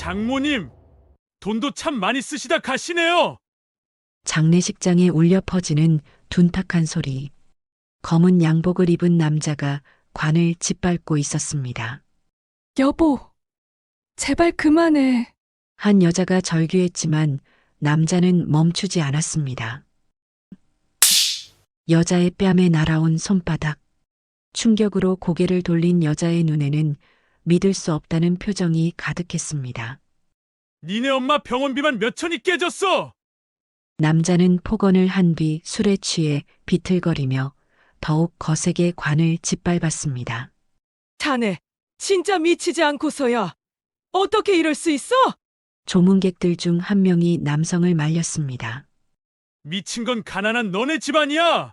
장모님, 돈도 참 많이 쓰시다 가시네요. 장례식장에 울려 퍼지는 둔탁한 소리. 검은 양복을 입은 남자가 관을 짓밟고 있었습니다. 여보, 제발 그만해. 한 여자가 절규했지만 남자는 멈추지 않았습니다. 여자의 뺨에 날아온 손바닥. 충격으로 고개를 돌린 여자의 눈에는 믿을 수 없다는 표정이 가득했습니다. 니네 엄마 병원비만 몇 천이 깨졌어. 남자는 폭언을 한 뒤 술에 취해 비틀거리며 더욱 거세게 관을 짓밟았습니다. 자네, 진짜 미치지 않고서야 어떻게 이럴 수 있어? 조문객들 중 한 명이 남성을 말렸습니다. 미친 건 가난한 너네 집안이야.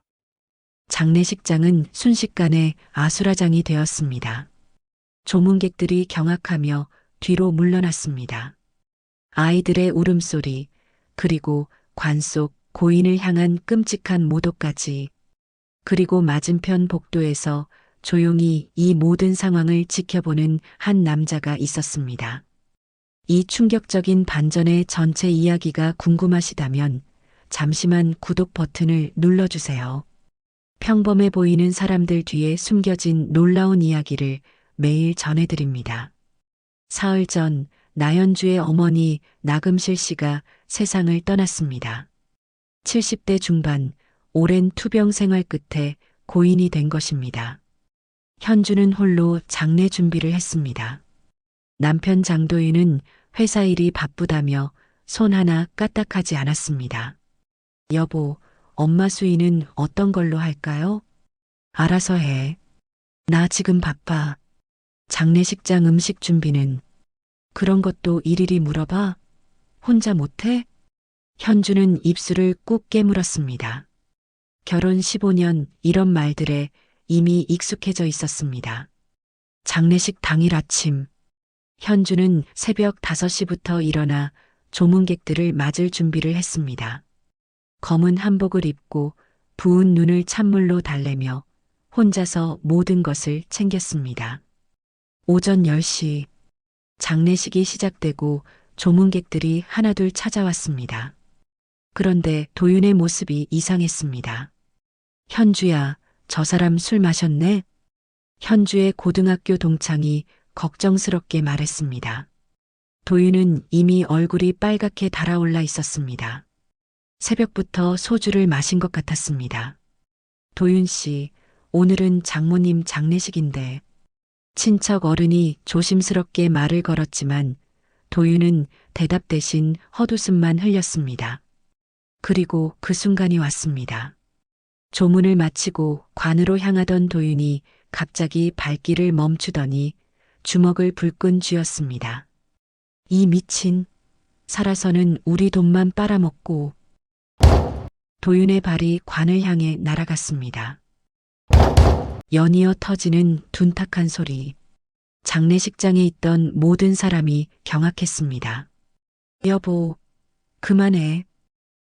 장례식장은 순식간에 아수라장이 되었습니다. 조문객들이 경악하며 뒤로 물러났습니다. 아이들의 울음소리, 그리고 관 속 고인을 향한 끔찍한 모독까지, 그리고 맞은편 복도에서 조용히 이 모든 상황을 지켜보는 한 남자가 있었습니다. 이 충격적인 반전의 전체 이야기가 궁금하시다면 잠시만 구독 버튼을 눌러주세요. 평범해 보이는 사람들 뒤에 숨겨진 놀라운 이야기를 매일 전해드립니다. 사흘 전 나연주의 어머니 나금실 씨가 세상을 떠났습니다. 70대 중반, 오랜 투병 생활 끝에 고인이 된 것입니다. 현주는 홀로 장례 준비를 했습니다. 남편 장도윤은 회사 일이 바쁘다며 손 하나 까딱하지 않았습니다. 여보, 엄마 수의는 어떤 걸로 할까요? 알아서 해. 나 지금 바빠. 장례식장 음식 준비는. 그런 것도 일일이 물어봐? 혼자 못해? 현주는 입술을 꾹 깨물었습니다. 결혼 15년 이런 말들에 이미 익숙해져 있었습니다. 장례식 당일 아침, 현주는 새벽 5시부터 일어나 조문객들을 맞을 준비를 했습니다. 검은 한복을 입고 부은 눈을 찬물로 달래며 혼자서 모든 것을 챙겼습니다. 오전 10시, 장례식이 시작되고 조문객들이 하나둘 찾아왔습니다. 그런데 도윤의 모습이 이상했습니다. 현주야, 저 사람 술 마셨네? 현주의 고등학교 동창이 걱정스럽게 말했습니다. 도윤은 이미 얼굴이 빨갛게 달아올라 있었습니다. 새벽부터 소주를 마신 것 같았습니다. 도윤 씨, 오늘은 장모님 장례식인데. 친척 어른이 조심스럽게 말을 걸었지만 도윤은 대답 대신 헛웃음만 흘렸습니다. 그리고 그 순간이 왔습니다. 조문을 마치고 관으로 향하던 도윤이 갑자기 발길을 멈추더니 주먹을 불끈 쥐었습니다. 이 미친, 살아서는 우리 돈만 빨아먹고. 도윤의 발이 관을 향해 날아갔습니다. 연이어 터지는 둔탁한 소리. 장례식장에 있던 모든 사람이 경악했습니다. 여보, 그만해.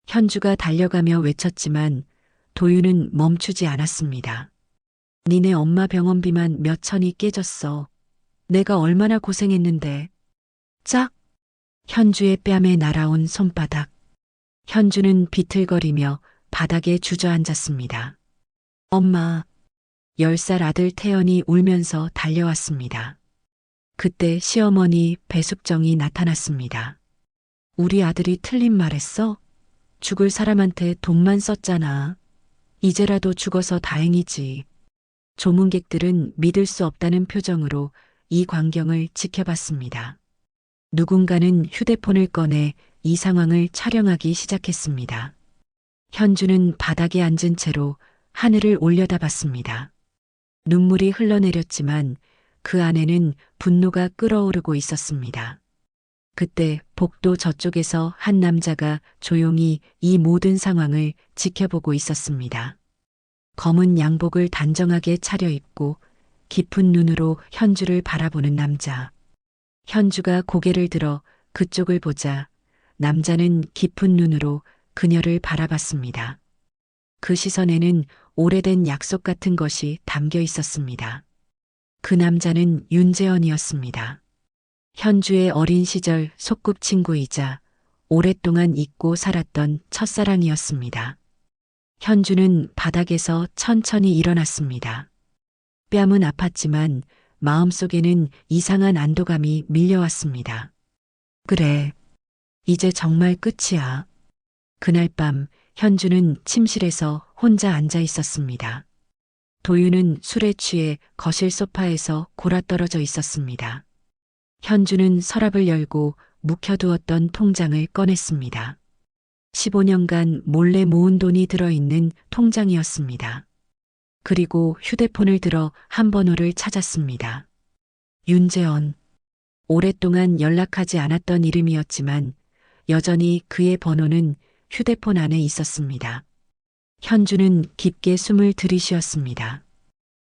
현주가 달려가며 외쳤지만 도윤은 멈추지 않았습니다. 니네 엄마 병원비만 몇 천이 깨졌어. 내가 얼마나 고생했는데. 짝! 현주의 뺨에 날아온 손바닥. 현주는 비틀거리며 바닥에 주저앉았습니다. 엄마. 10살 아들 태연이 울면서 달려왔습니다. 그때 시어머니 배숙정이 나타났습니다. 우리 아들이 틀린 말했어? 죽을 사람한테 돈만 썼잖아. 이제라도 죽어서 다행이지. 조문객들은 믿을 수 없다는 표정으로 이 광경을 지켜봤습니다. 누군가는 휴대폰을 꺼내 이 상황을 촬영하기 시작했습니다. 현주는 바닥에 앉은 채로 하늘을 올려다봤습니다. 눈물이 흘러내렸지만 그 안에는 분노가 끓어오르고 있었습니다. 그때 복도 저쪽에서 한 남자가 조용히 이 모든 상황을 지켜보고 있었습니다. 검은 양복을 단정하게 차려입고 깊은 눈으로 현주를 바라보는 남자. 현주가 고개를 들어 그쪽을 보자 남자는 깊은 눈으로 그녀를 바라봤습니다. 그 시선에는 오래된 약속 같은 것이 담겨 있었습니다. 그 남자는 윤재현이었습니다. 현주의 어린 시절 소꿉친구이자 오랫동안 잊고 살았던 첫사랑이었습니다. 현주는 바닥에서 천천히 일어났습니다. 뺨은 아팠지만 마음속에는 이상한 안도감이 밀려왔습니다. 그래, 이제 정말 끝이야. 그날 밤 현주는 침실에서 혼자 앉아 있었습니다. 도윤은 술에 취해 거실 소파에서 골아떨어져 있었습니다. 현주는 서랍을 열고 묵혀두었던 통장을 꺼냈습니다. 15년간 몰래 모은 돈이 들어있는 통장이었습니다. 그리고 휴대폰을 들어 한 번호를 찾았습니다. 윤재원. 오랫동안 연락하지 않았던 이름이었지만 여전히 그의 번호는 휴대폰 안에 있었습니다. 현주는 깊게 숨을 들이쉬었습니다.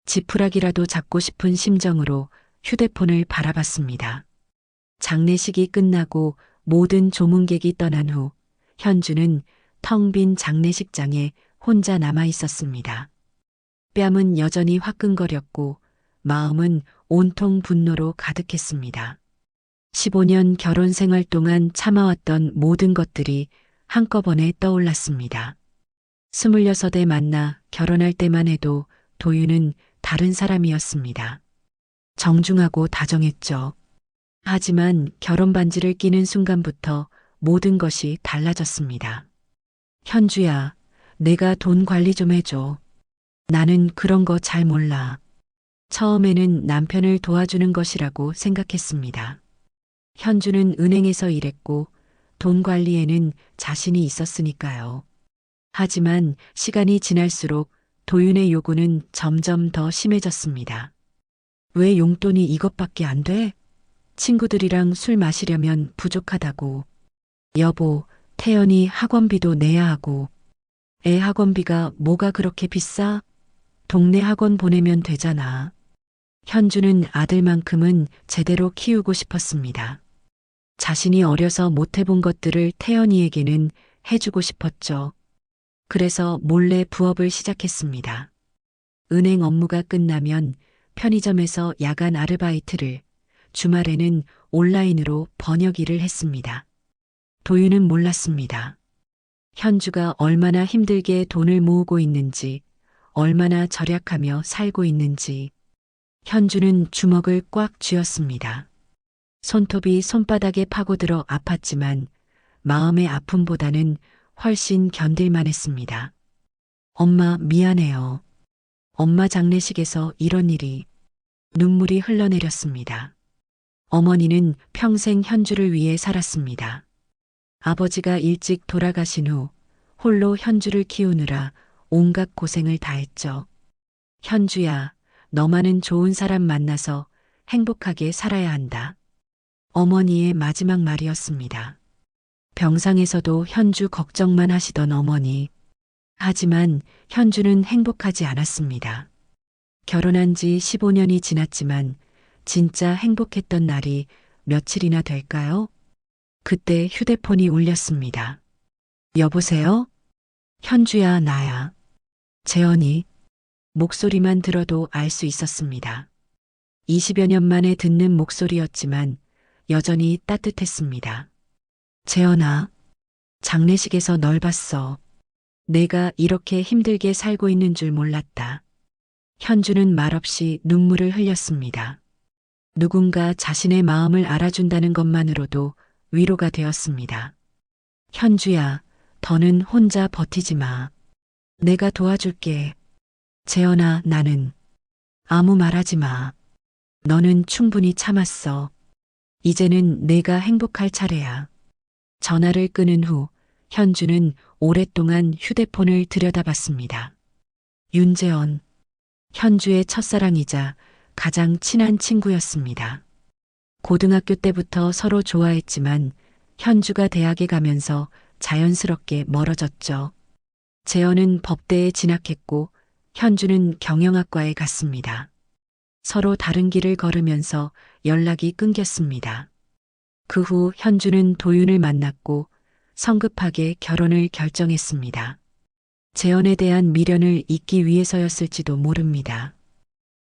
지푸라기라도 잡고 싶은 심정으로 휴대폰을 바라봤습니다. 장례식이 끝나고 모든 조문객이 떠난 후 현주는 텅 빈 장례식장에 혼자 남아 있었습니다. 뺨은 여전히 화끈거렸고 마음은 온통 분노로 가득했습니다. 15년 결혼 생활 동안 참아왔던 모든 것들이 한꺼번에 떠올랐습니다. 26에 만나 결혼할 때만 해도 도윤은 다른 사람이었습니다. 정중하고 다정했죠. 하지만 결혼 반지를 끼는 순간부터 모든 것이 달라졌습니다. 현주야, 내가 돈 관리 좀 해줘. 나는 그런 거 잘 몰라. 처음에는 남편을 도와주는 것이라고 생각했습니다. 현주는 은행에서 일했고 돈 관리에는 자신이 있었으니까요. 하지만 시간이 지날수록 도윤의 요구는 점점 더 심해졌습니다. 왜 용돈이 이것밖에 안 돼? 친구들이랑 술 마시려면 부족하다고. 여보, 태연이 학원비도 내야 하고. 애 학원비가 뭐가 그렇게 비싸? 동네 학원 보내면 되잖아. 현주는 아들만큼은 제대로 키우고 싶었습니다. 자신이 어려서 못 해본 것들을 태연이에게는 해주고 싶었죠. 그래서 몰래 부업을 시작했습니다. 은행 업무가 끝나면 편의점에서 야간 아르바이트를, 주말에는 온라인으로 번역 일을 했습니다. 도윤은 몰랐습니다. 현주가 얼마나 힘들게 돈을 모으고 있는지, 얼마나 절약하며 살고 있는지. 현주는 주먹을 꽉 쥐었습니다. 손톱이 손바닥에 파고들어 아팠지만 마음의 아픔보다는 훨씬 견딜만 했습니다. 엄마 미안해요. 엄마 장례식에서 이런 일이. 눈물이 흘러내렸습니다. 어머니는 평생 현주를 위해 살았습니다. 아버지가 일찍 돌아가신 후 홀로 현주를 키우느라 온갖 고생을 다했죠. 현주야, 너만은 좋은 사람 만나서 행복하게 살아야 한다. 어머니의 마지막 말이었습니다. 병상에서도 현주 걱정만 하시던 어머니. 하지만 현주는 행복하지 않았습니다. 결혼한 지 15년이 지났지만 진짜 행복했던 날이 며칠이나 될까요? 그때 휴대폰이 울렸습니다. 여보세요? 현주야, 나야. 재원이. 목소리만 들어도 알 수 있었습니다. 20여 년 만에 듣는 목소리였지만 여전히 따뜻했습니다. 재원아, 장례식에서 널 봤어. 내가 이렇게 힘들게 살고 있는 줄 몰랐다. 현주는 말없이 눈물을 흘렸습니다. 누군가 자신의 마음을 알아준다는 것만으로도 위로가 되었습니다. 현주야, 더는 혼자 버티지 마. 내가 도와줄게. 재현아, 나는. 아무 말하지 마. 너는 충분히 참았어. 이제는 내가 행복할 차례야. 전화를 끊은 후 현주는 오랫동안 휴대폰을 들여다봤습니다. 윤재원. 현주의 첫사랑이자 가장 친한 친구였습니다. 고등학교 때부터 서로 좋아했지만 현주가 대학에 가면서 자연스럽게 멀어졌죠. 재현은 법대에 진학했고 현주는 경영학과에 갔습니다. 서로 다른 길을 걸으면서 연락이 끊겼습니다. 그 후 현주는 도윤을 만났고 성급하게 결혼을 결정했습니다. 재현에 대한 미련을 잊기 위해서였을지도 모릅니다.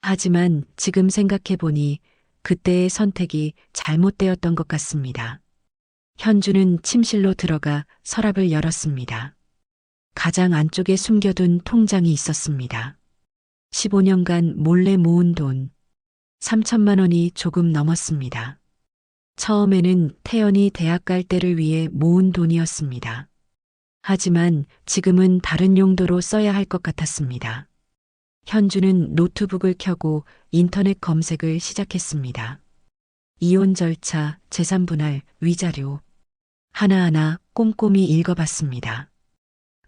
하지만 지금 생각해보니 그때의 선택이 잘못되었던 것 같습니다. 현주는 침실로 들어가 서랍을 열었습니다. 가장 안쪽에 숨겨둔 통장이 있었습니다. 15년간 몰래 모은 돈 3천만 원이 조금 넘었습니다. 처음에는 태연이 대학 갈 때를 위해 모은 돈이었습니다. 하지만 지금은 다른 용도로 써야 할 것 같았습니다. 현주는 노트북을 켜고 인터넷 검색을 시작했습니다. 이혼 절차, 재산 분할, 위자료. 하나하나 꼼꼼히 읽어봤습니다.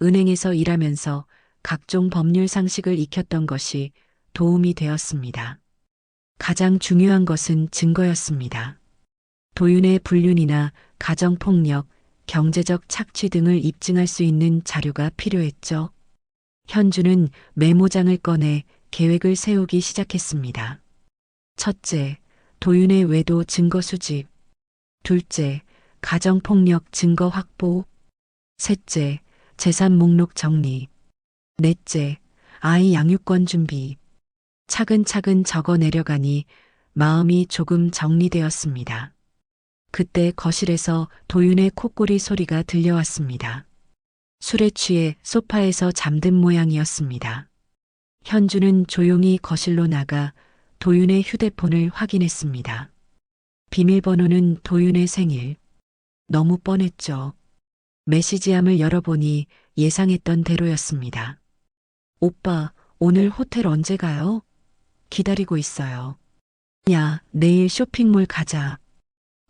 은행에서 일하면서 각종 법률 상식을 익혔던 것이 도움이 되었습니다. 가장 중요한 것은 증거였습니다. 도윤의 불륜이나 가정폭력, 경제적 착취 등을 입증할 수 있는 자료가 필요했죠. 현주는 메모장을 꺼내 계획을 세우기 시작했습니다. 첫째, 도윤의 외도 증거 수집. 둘째, 가정폭력 증거 확보. 셋째, 재산 목록 정리. 넷째, 아이 양육권 준비. 차근차근 적어 내려가니 마음이 조금 정리되었습니다. 그때 거실에서 도윤의 콧구리 소리가 들려왔습니다. 술에 취해 소파에서 잠든 모양이었습니다. 현주는 조용히 거실로 나가 도윤의 휴대폰을 확인했습니다. 비밀번호는 도윤의 생일. 너무 뻔했죠. 메시지함을 열어보니 예상했던 대로였습니다. 오빠, 오늘 호텔 언제 가요? 기다리고 있어요. 야, 내일 쇼핑몰 가자.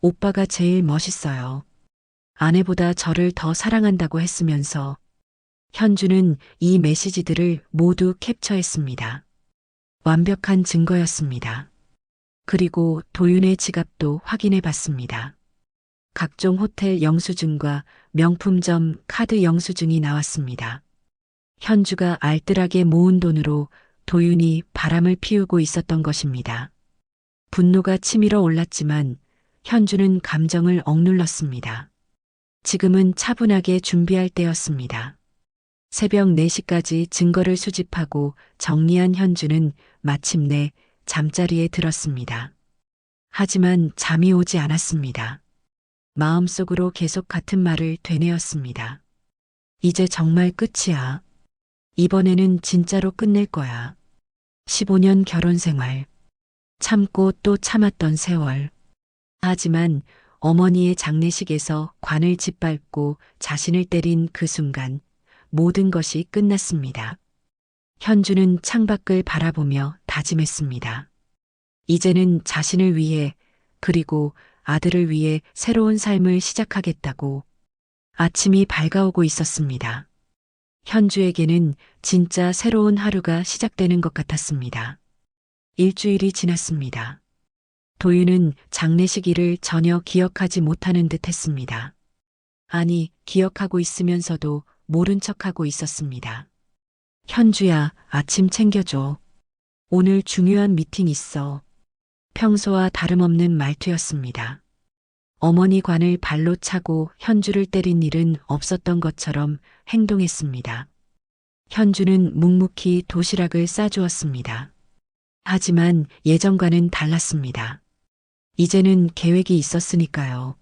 오빠가 제일 멋있어요. 아내보다 저를 더 사랑한다고 했으면서 현주는 이 메시지들을 모두 캡처했습니다. 완벽한 증거였습니다. 그리고 도윤의 지갑도 확인해 봤습니다. 각종 호텔 영수증과 명품점 카드 영수증이 나왔습니다. 현주가 알뜰하게 모은 돈으로 도윤이 바람을 피우고 있었던 것입니다. 분노가 치밀어 올랐지만 현주는 감정을 억눌렀습니다. 지금은 차분하게 준비할 때였습니다. 새벽 4시까지 증거를 수집하고 정리한 현주는 마침내 잠자리에 들었습니다. 하지만 잠이 오지 않았습니다. 마음속으로 계속 같은 말을 되뇌었습니다. 이제 정말 끝이야. 이번에는 진짜로 끝낼 거야. 15년 결혼 생활. 참고 또 참았던 세월. 하지만 어머니의 장례식에서 관을 짓밟고 자신을 때린 그 순간 모든 것이 끝났습니다. 현주는 창밖을 바라보며 다짐했습니다. 이제는 자신을 위해 그리고 아들을 위해 새로운 삶을 시작하겠다고. 아침이 밝아오고 있었습니다. 현주에게는 진짜 새로운 하루가 시작되는 것 같았습니다. 일주일이 지났습니다. 도윤은 장례식 일을 전혀 기억하지 못하는 듯 했습니다. 아니, 기억하고 있으면서도 모른 척하고 있었습니다. 현주야, 아침 챙겨줘. 오늘 중요한 미팅 있어. 평소와 다름없는 말투였습니다. 어머니 관을 발로 차고 현주를 때린 일은 없었던 것처럼 행동했습니다. 현주는 묵묵히 도시락을 싸주었습니다. 하지만 예전과는 달랐습니다. 이제는 계획이 있었으니까요.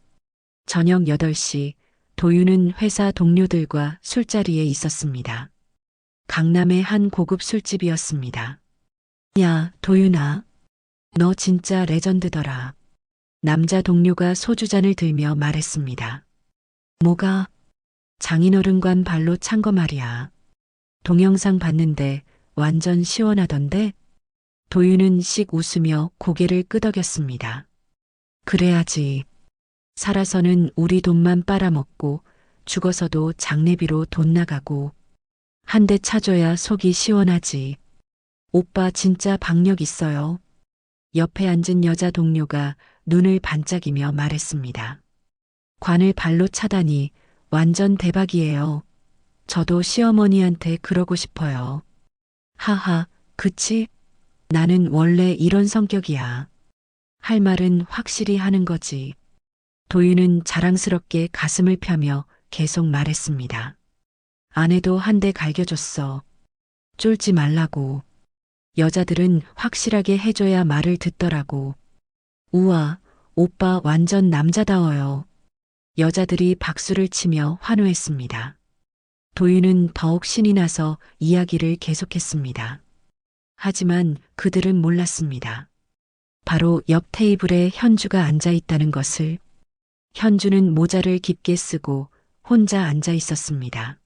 저녁 8시 도윤은 회사 동료들과 술자리에 있었습니다. 강남의 한 고급 술집이었습니다. 야, 도윤아. 너 진짜 레전드더라. 남자 동료가 소주잔을 들며 말했습니다. 뭐가? 장인어른관 발로 찬 거 말이야. 동영상 봤는데 완전 시원하던데? 도윤은 씩 웃으며 고개를 끄덕였습니다. 그래야지. 살아서는 우리 돈만 빨아먹고 죽어서도 장례비로 돈 나가고 한 대 차줘야 속이 시원하지. 오빠 진짜 박력 있어요. 옆에 앉은 여자 동료가 눈을 반짝이며 말했습니다. 관을 발로 차다니 완전 대박이에요. 저도 시어머니한테 그러고 싶어요. 하하, 그치? 나는 원래 이런 성격이야. 할 말은 확실히 하는 거지. 도윤은 자랑스럽게 가슴을 펴며 계속 말했습니다. 아내도 한 대 갈겨줬어. 쫄지 말라고. 여자들은 확실하게 해줘야 말을 듣더라고. 우와, 오빠 완전 남자다워요. 여자들이 박수를 치며 환호했습니다. 도윤은 더욱 신이 나서 이야기를 계속했습니다. 하지만 그들은 몰랐습니다. 바로 옆 테이블에 현주가 앉아 있다는 것을. 현주는 모자를 깊게 쓰고 혼자 앉아 있었습니다.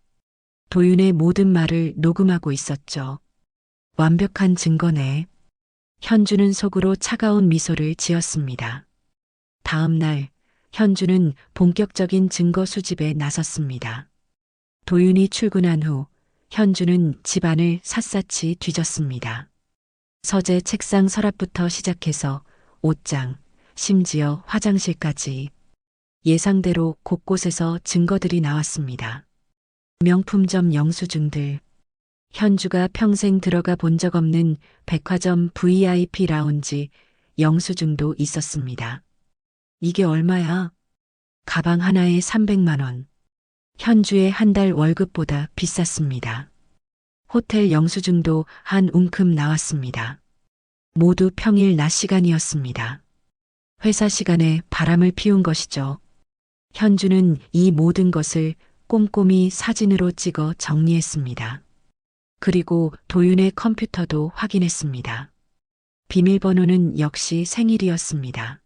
도윤의 모든 말을 녹음하고 있었죠. 완벽한 증거네. 현주는 속으로 차가운 미소를 지었습니다. 다음 날, 현주는 본격적인 증거 수집에 나섰습니다. 도윤이 출근한 후, 현주는 집안을 샅샅이 뒤졌습니다. 서재 책상 서랍부터 시작해서 옷장, 심지어 화장실까지 예상대로 곳곳에서 증거들이 나왔습니다. 명품점 영수증들, 현주가 평생 들어가 본 적 없는 백화점 VIP 라운지 영수증도 있었습니다. 이게 얼마야? 가방 하나에 300만 원. 현주의 한 달 월급보다 비쌌습니다. 호텔 영수증도 한 움큼 나왔습니다. 모두 평일 낮 시간이었습니다. 회사 시간에 바람을 피운 것이죠. 현주는 이 모든 것을 꼼꼼히 사진으로 찍어 정리했습니다. 그리고 도윤의 컴퓨터도 확인했습니다. 비밀번호는 역시 생일이었습니다.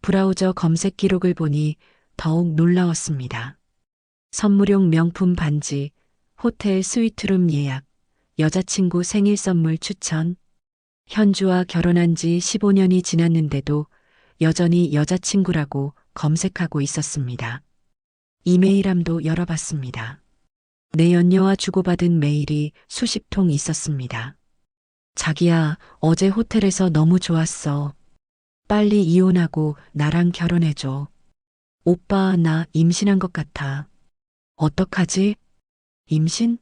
브라우저 검색 기록을 보니 더욱 놀라웠습니다. 선물용 명품 반지, 호텔 스위트룸 예약, 여자친구 생일 선물 추천. 현주와 결혼한 지 15년이 지났는데도 여전히 여자친구라고 검색하고 있었습니다. 이메일함도 열어봤습니다. 내 연녀와 주고받은 메일이 수십 통 있었습니다. 자기야, 어제 호텔에서 너무 좋았어. 빨리 이혼하고 나랑 결혼해줘. 오빠, 나 임신한 것 같아. 어떡하지? 임신?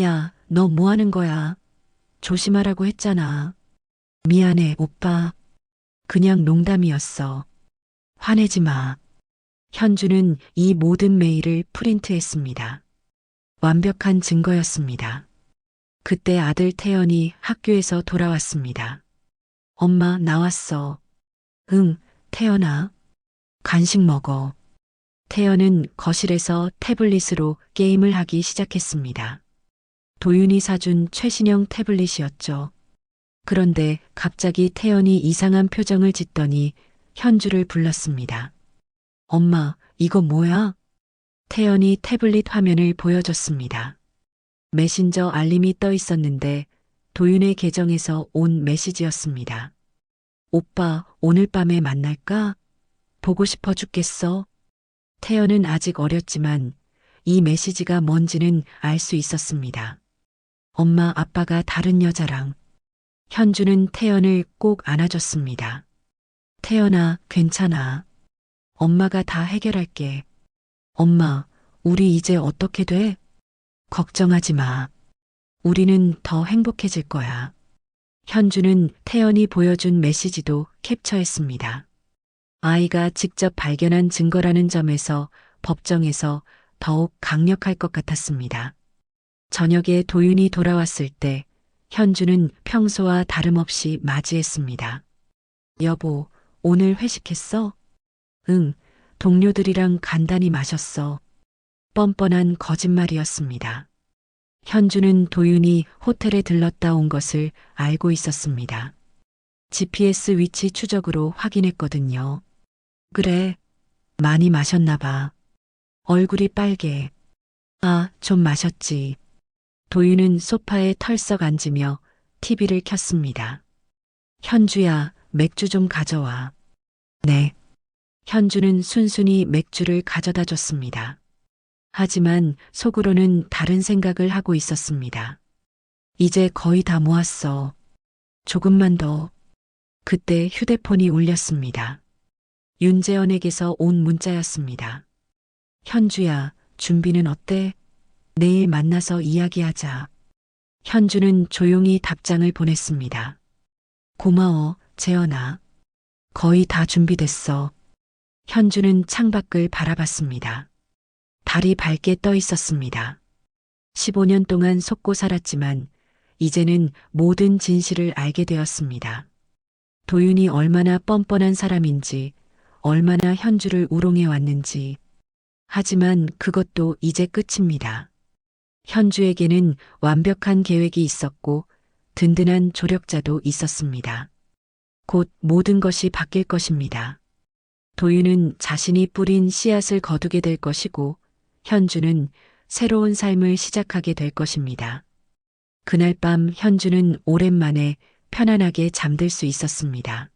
야, 너 뭐 하는 거야? 조심하라고 했잖아. 미안해, 오빠. 그냥 농담이었어. 화내지 마. 현주는 이 모든 메일을 프린트했습니다. 완벽한 증거였습니다. 그때 아들 태연이 학교에서 돌아왔습니다. 엄마, 나왔어. 응, 태연아. 간식 먹어. 태연은 거실에서 태블릿으로 게임을 하기 시작했습니다. 도윤이 사준 최신형 태블릿이었죠. 그런데 갑자기 태연이 이상한 표정을 짓더니 현주를 불렀습니다. 엄마, 이거 뭐야? 태연이 태블릿 화면을 보여줬습니다. 메신저 알림이 떠 있었는데 도윤의 계정에서 온 메시지였습니다. 오빠, 오늘 밤에 만날까? 보고 싶어 죽겠어. 태연은 아직 어렸지만 이 메시지가 뭔지는 알 수 있었습니다. 엄마, 아빠가 다른 여자랑. 현주는 태연을 꼭 안아줬습니다. 태연아, 괜찮아. 엄마가 다 해결할게. 엄마, 우리 이제 어떻게 돼? 걱정하지 마. 우리는 더 행복해질 거야. 현주는 태연이 보여준 메시지도 캡처했습니다. 아이가 직접 발견한 증거라는 점에서 법정에서 더욱 강력할 것 같았습니다. 저녁에 도윤이 돌아왔을 때 현주는 평소와 다름없이 맞이했습니다. 여보, 오늘 회식했어? 응, 동료들이랑 간단히 마셨어. 뻔뻔한 거짓말이었습니다. 현주는 도윤이 호텔에 들렀다 온 것을 알고 있었습니다. GPS 위치 추적으로 확인했거든요. 그래, 많이 마셨나 봐. 얼굴이 빨개. 아, 좀 마셨지. 도윤은 소파에 털썩 앉으며 TV를 켰습니다. 현주야, 맥주 좀 가져와. 네. 현주는 순순히 맥주를 가져다 줬습니다. 하지만 속으로는 다른 생각을 하고 있었습니다. 이제 거의 다 모았어. 조금만 더. 그때 휴대폰이 울렸습니다. 윤재현에게서 온 문자였습니다. 현주야, 준비는 어때? 내일 만나서 이야기하자. 현주는 조용히 답장을 보냈습니다. 고마워, 재현아. 거의 다 준비됐어. 현주는 창밖을 바라봤습니다. 달이 밝게 떠 있었습니다. 15년 동안 속고 살았지만 이제는 모든 진실을 알게 되었습니다. 도윤이 얼마나 뻔뻔한 사람인지, 얼마나 현주를 우롱해 왔는지. 하지만 그것도 이제 끝입니다. 현주에게는 완벽한 계획이 있었고 든든한 조력자도 있었습니다. 곧 모든 것이 바뀔 것입니다. 도윤은 자신이 뿌린 씨앗을 거두게 될 것이고 현주는 새로운 삶을 시작하게 될 것입니다. 그날 밤 현주는 오랜만에 편안하게 잠들 수 있었습니다.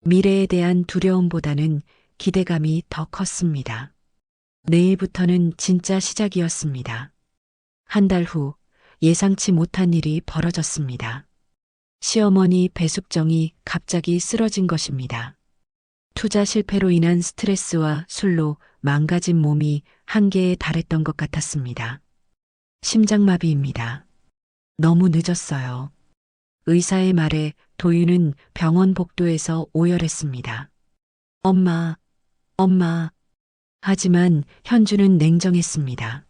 미래에 대한 두려움보다는 기대감이 더 컸습니다. 내일부터는 진짜 시작이었습니다. 한 달 후 예상치 못한 일이 벌어졌습니다. 시어머니 배숙정이 갑자기 쓰러진 것입니다. 투자 실패로 인한 스트레스와 술로 망가진 몸이 한계에 달했던 것 같았습니다. 심장마비입니다. 너무 늦었어요. 의사의 말에 도윤은 병원 복도에서 오열했습니다. 엄마, 엄마. 하지만 현주는 냉정했습니다.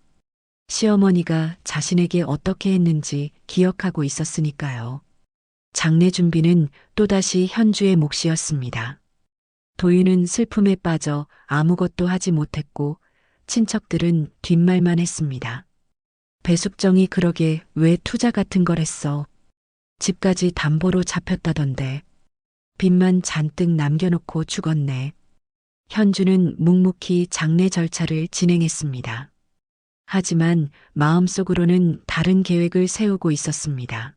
시어머니가 자신에게 어떻게 했는지 기억하고 있었으니까요. 장례 준비는 또다시 현주의 몫이었습니다. 도윤은 슬픔에 빠져 아무것도 하지 못했고 친척들은 뒷말만 했습니다. 배숙정이 그러게 왜 투자 같은 걸 했어. 집까지 담보로 잡혔다던데. 빚만 잔뜩 남겨놓고 죽었네. 현주는 묵묵히 장례 절차를 진행했습니다. 하지만 마음속으로는 다른 계획을 세우고 있었습니다.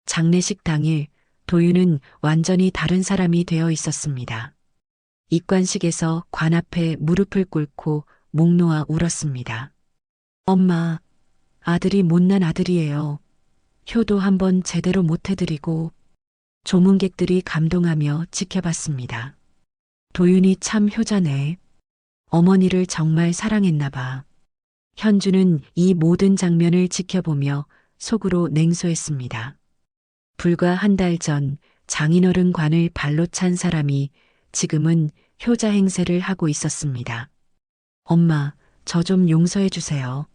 장례식 당일 도윤은 완전히 다른 사람이 되어 있었습니다. 입관식에서 관 앞에 무릎을 꿇고 목 놓아 울었습니다. 엄마, 아들이 못난 아들이에요. 효도 한번 제대로 못 해드리고. 조문객들이 감동하며 지켜봤습니다. 도윤이 참 효자네. 어머니를 정말 사랑했나 봐. 현주는 이 모든 장면을 지켜보며 속으로 냉소했습니다. 불과 한 달 전 장인어른 관을 발로 찬 사람이 지금은 효자 행세를 하고 있었습니다. 엄마, 저 좀 용서해 주세요.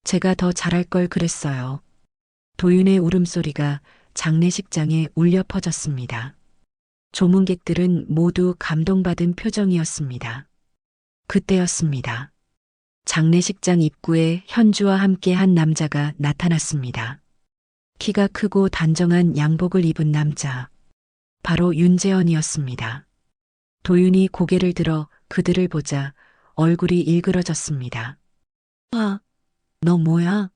제가 더 잘할 걸 그랬어요. 도윤의 울음소리가 장례식장에 울려 퍼졌습니다. 조문객들은 모두 감동받은 표정이었습니다. 그때였습니다. 장례식장 입구에 현주와 함께 한 남자가 나타났습니다. 키가 크고 단정한 양복을 입은 남자. 바로 윤재헌이었습니다. 도윤이 고개를 들어 그들을 보자 얼굴이 일그러졌습니다. 아, 너 뭐야?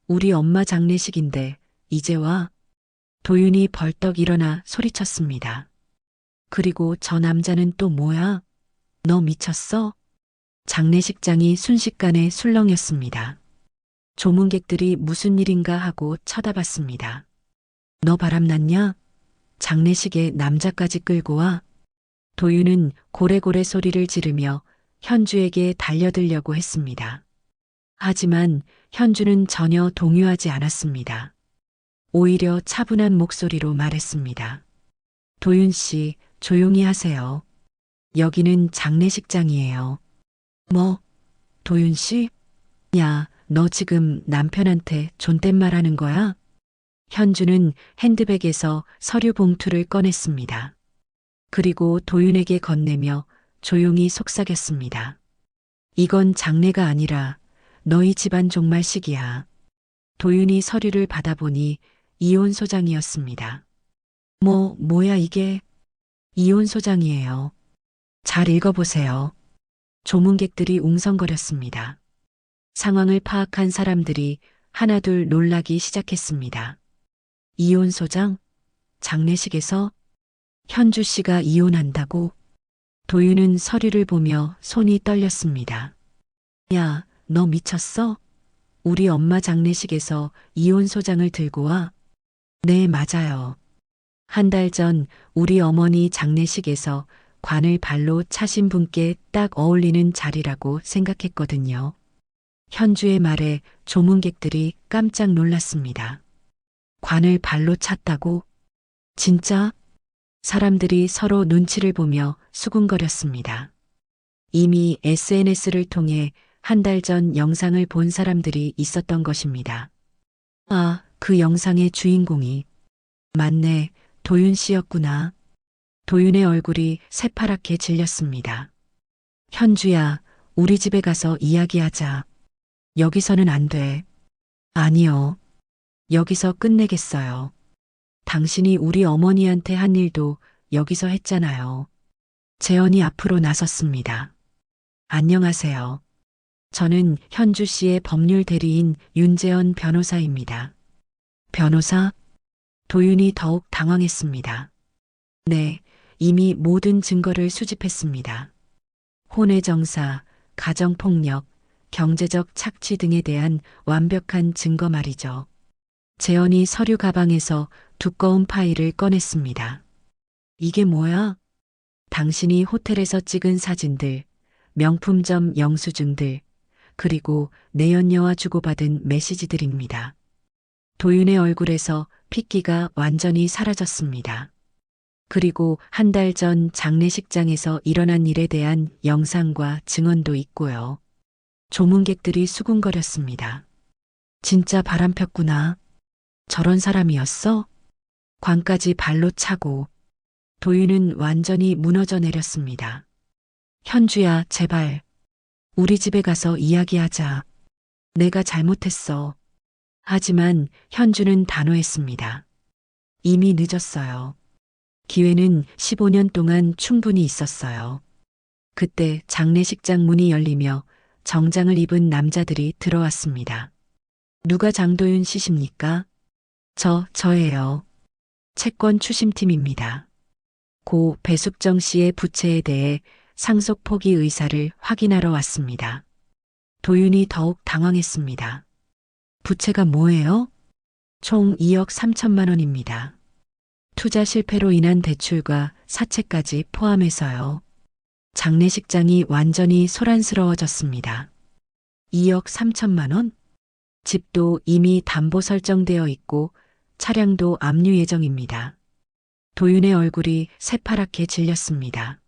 우리 엄마 장례식인데 이제 와? 도윤이 벌떡 일어나 소리쳤습니다. 그리고 저 남자는 또 뭐야? 너 미쳤어? 장례식장이 순식간에 술렁였습니다. 조문객들이 무슨 일인가 하고 쳐다봤습니다. 너 바람났냐? 장례식에 남자까지 끌고 와? 도윤은 고래고래 소리를 지르며 현주에게 달려들려고 했습니다. 하지만 현주는 전혀 동요하지 않았습니다. 오히려 차분한 목소리로 말했습니다. 도윤 씨, 조용히 하세요. 여기는 장례식장이에요. 뭐? 도윤 씨? 야, 너 지금 남편한테 존댓말 하는 거야? 현주는 핸드백에서 서류 봉투를 꺼냈습니다. 그리고 도윤에게 건네며 조용히 속삭였습니다. 이건 장례가 아니라 너희 집안 종말식이야. 도윤이 서류를 받아보니 이혼 소장이었습니다. 뭐야 이게? 이혼 소장이에요. 잘 읽어보세요. 조문객들이 웅성거렸습니다. 상황을 파악한 사람들이 하나둘 놀라기 시작했습니다. 이혼 소장? 장례식에서? 현주 씨가 이혼한다고? 도윤은 서류를 보며 손이 떨렸습니다. 야, 너 미쳤어? 우리 엄마 장례식에서 이혼 소장을 들고 와? 네, 맞아요. 한 달 전 우리 어머니 장례식에서 관을 발로 차신 분께 딱 어울리는 자리라고 생각했거든요. 현주의 말에 조문객들이 깜짝 놀랐습니다. 관을 발로 찼다고? 진짜? 사람들이 서로 눈치를 보며 수군거렸습니다. 이미 SNS를 통해 한 달 전 영상을 본 사람들이 있었던 것입니다. 아, 그 영상의 주인공이. 맞네, 도윤 씨였구나. 도윤의 얼굴이 새파랗게 질렸습니다. 현주야, 우리 집에 가서 이야기하자. 여기서는 안 돼. 아니요. 여기서 끝내겠어요. 당신이 우리 어머니한테 한 일도 여기서 했잖아요. 재현이 앞으로 나섰습니다. 안녕하세요. 저는 현주 씨의 법률 대리인 윤재현 변호사입니다. 변호사? 도윤이 더욱 당황했습니다. 네, 이미 모든 증거를 수집했습니다. 혼외정사, 가정폭력, 경제적 착취 등에 대한 완벽한 증거 말이죠. 재현이 서류 가방에서 두꺼운 파일을 꺼냈습니다. 이게 뭐야? 당신이 호텔에서 찍은 사진들, 명품점 영수증들, 그리고 내연녀와 주고받은 메시지들입니다. 도윤의 얼굴에서 핏기가 완전히 사라졌습니다. 그리고 한 달 전 장례식장에서 일어난 일에 대한 영상과 증언도 있고요. 조문객들이 수군거렸습니다. 진짜 바람 폈구나. 저런 사람이었어? 관까지 발로 차고. 도윤은 완전히 무너져 내렸습니다. 현주야, 제발. 우리 집에 가서 이야기하자. 내가 잘못했어. 하지만 현주는 단호했습니다. 이미 늦었어요. 기회는 15년 동안 충분히 있었어요. 그때 장례식장 문이 열리며 정장을 입은 남자들이 들어왔습니다. 누가 장도윤 씨십니까? 저예요. 채권 추심팀입니다. 고 배숙정 씨의 부채에 대해 상속 포기 의사를 확인하러 왔습니다. 도윤이 더욱 당황했습니다. 부채가 뭐예요? 총 2억 3천만 원입니다. 투자 실패로 인한 대출과 사채까지 포함해서요. 장례식장이 완전히 소란스러워졌습니다. 2억 3천만 원? 집도 이미 담보 설정되어 있고 차량도 압류 예정입니다. 도윤의 얼굴이 새파랗게 질렸습니다.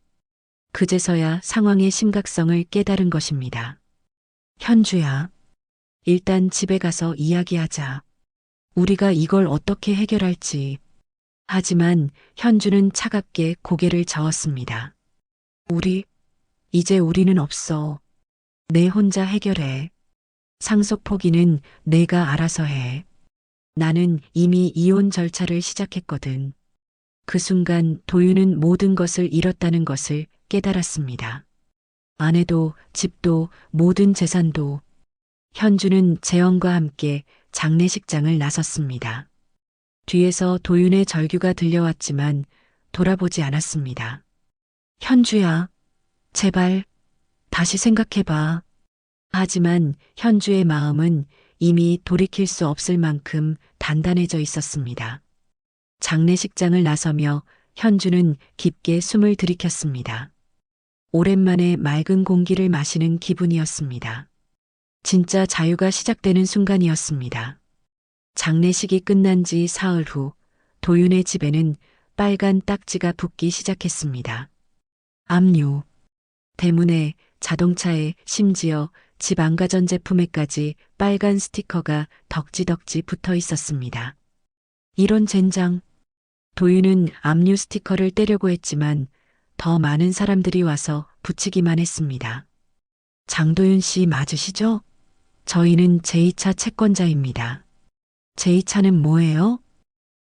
그제서야 상황의 심각성을 깨달은 것입니다. 현주야, 일단 집에 가서 이야기하자. 우리가 이걸 어떻게 해결할지. 하지만 현주는 차갑게 고개를 저었습니다. 이제 우리는 없어. 내 혼자 해결해. 상속 포기는 내가 알아서 해. 나는 이미 이혼 절차를 시작했거든. 그 순간 도윤은 모든 것을 잃었다는 것을 깨달았습니다. 아내도 집도 모든 재산도. 현주는 재현과 함께 장례식장을 나섰습니다. 뒤에서 도윤의 절규가 들려왔지만 돌아보지 않았습니다. 현주야, 제발 다시 생각해봐. 하지만 현주의 마음은 이미 돌이킬 수 없을 만큼 단단해져 있었습니다. 장례식장을 나서며 현주는 깊게 숨을 들이켰습니다. 오랜만에 맑은 공기를 마시는 기분이었습니다. 진짜 자유가 시작되는 순간이었습니다. 장례식이 끝난 지 사흘 후 도윤의 집에는 빨간 딱지가 붙기 시작했습니다. 압류. 대문에, 자동차에, 심지어 집 안가전 제품에까지 빨간 스티커가 덕지덕지 붙어 있었습니다. 이런 젠장. 도윤은 압류 스티커를 떼려고 했지만 더 많은 사람들이 와서 붙이기만 했습니다. 장도윤 씨 맞으시죠? 저희는 제2차 채권자입니다. 제2차는 뭐예요?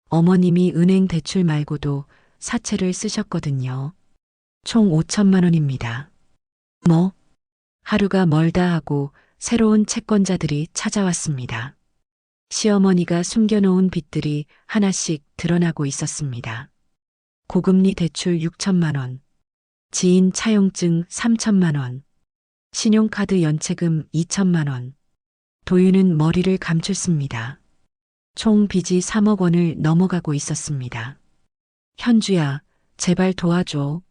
어머님이 은행 대출 말고도 사채를 쓰셨거든요. 총 5천만 원입니다. 뭐? 하루가 멀다 하고 새로운 채권자들이 찾아왔습니다. 시어머니가 숨겨놓은 빚들이 하나씩 드러나고 있었습니다. 고금리 대출 6천만 원, 지인 차용증 3천만 원, 신용카드 연체금 2천만 원. 도윤은 머리를 감췄습니다. 총 빚이 3억 원을 넘어가고 있었습니다. 현주야, 제발 도와줘.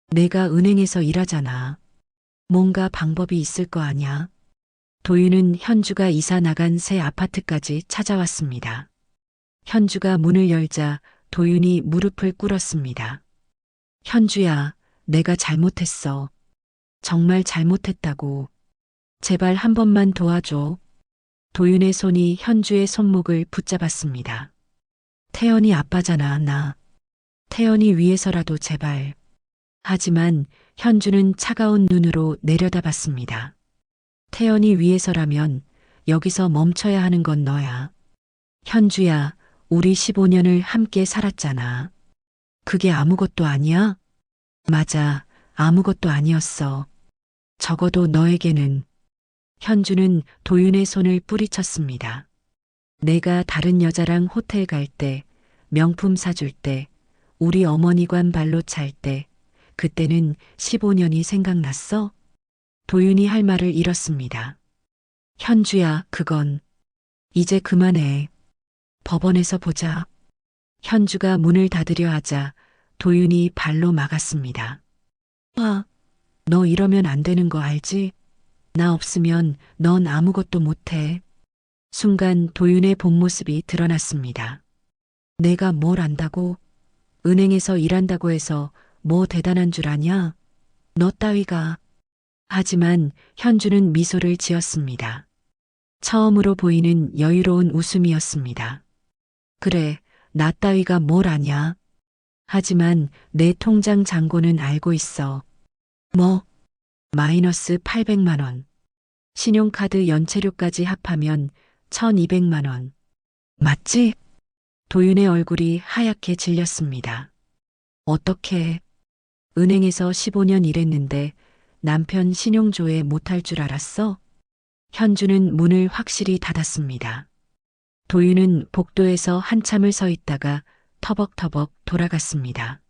내가 은행에서 일하잖아. 뭔가 방법이 있을 거 아냐? 도윤은 현주가 이사 나간 새 아파트까지 찾아왔습니다. 현주가 문을 열자 도윤이 무릎을 꿇었습니다. 현주야, 내가 잘못했어. 정말 잘못했다고. 제발 한 번만 도와줘. 도윤의 손이 현주의 손목을 붙잡았습니다. 태연이 아빠잖아, 나. 태연이 위해서라도 제발. 하지만 현주는 차가운 눈으로 내려다봤습니다. 태연이 위해서라면 여기서 멈춰야 하는 건 너야. 현주야, 우리 15년을 함께 살았잖아. 그게 아무것도 아니야? 맞아, 아무것도 아니었어. 적어도 너에게는. 현주는 도윤의 손을 뿌리쳤습니다. 내가 다른 여자랑 호텔 갈 때, 명품 사줄 때, 우리 어머니관 발로 찰 때, 그때는 15년이 생각났어? 도윤이 할 말을 잃었습니다. 현주야, 그건. 이제 그만해. 법원에서 보자. 현주가 문을 닫으려 하자 도윤이 발로 막았습니다. 아, 너 이러면 안 되는 거 알지? 나 없으면 넌 아무것도 못해. 순간 도윤의 본 모습이 드러났습니다. 내가 뭘 안다고? 은행에서 일한다고 해서 뭐 대단한 줄 아냐? 너 따위가. 하지만 현주는 미소를 지었습니다. 처음으로 보이는 여유로운 웃음이었습니다. 그래, 나 따위가 뭘 아냐? 하지만 내 통장 잔고는 알고 있어. 뭐? 마이너스 800만 원. 신용카드 연체료까지 합하면 1200만 원. 맞지? 도윤의 얼굴이 하얗게 질렸습니다. 어떻게? 은행에서 15년 일했는데 남편 신용조회 못할 줄 알았어? 현주는 문을 확실히 닫았습니다. 도윤은 복도에서 한참을 서 있다가 터벅터벅 돌아갔습니다.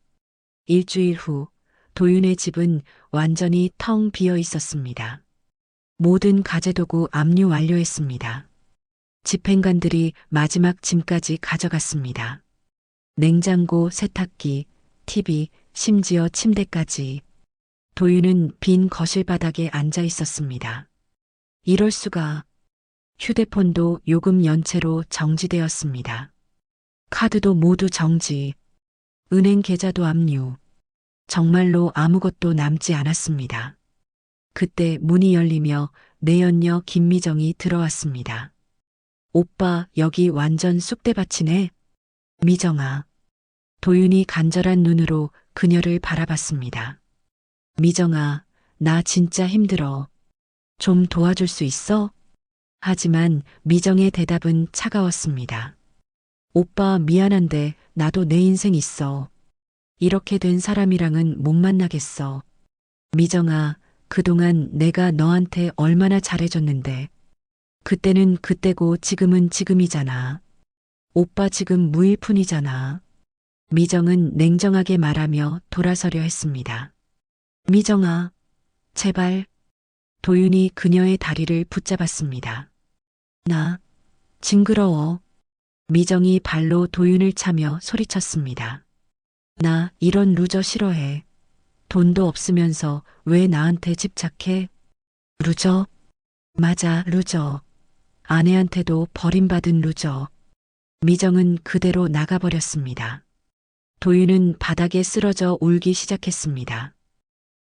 일주일 후 도윤의 집은 완전히 텅 비어 있었습니다. 모든 가재도구 압류 완료했습니다. 집행관들이 마지막 짐까지 가져갔습니다. 냉장고, 세탁기, TV, 심지어 침대까지. 도윤은 빈 거실 바닥에 앉아 있었습니다. 이럴 수가. 휴대폰도 요금 연체로 정지되었습니다. 카드도 모두 정지. 은행 계좌도 압류. 정말로 아무것도 남지 않았습니다. 그때 문이 열리며 내연녀 김미정이 들어왔습니다. 오빠, 여기 완전 쑥대밭이네. 미정아. 도윤이 간절한 눈으로 그녀를 바라봤습니다. 미정아, 나 진짜 힘들어. 좀 도와줄 수 있어? 하지만 미정의 대답은 차가웠습니다. 오빠 미안한데 나도 내 인생 있어. 이렇게 된 사람이랑은 못 만나겠어. 미정아, 그동안 내가 너한테 얼마나 잘해줬는데. 그때는 그때고 지금은 지금이잖아. 오빠 지금 무일푼이잖아. 미정은 냉정하게 말하며 돌아서려 했습니다. 미정아, 제발. 도윤이 그녀의 다리를 붙잡았습니다. 나, 징그러워. 미정이 발로 도윤을 차며 소리쳤습니다. 나 이런 루저 싫어해. 돈도 없으면서 왜 나한테 집착해? 루저? 맞아, 루저. 아내한테도 버림받은 루저. 미정은 그대로 나가버렸습니다. 도윤은 바닥에 쓰러져 울기 시작했습니다.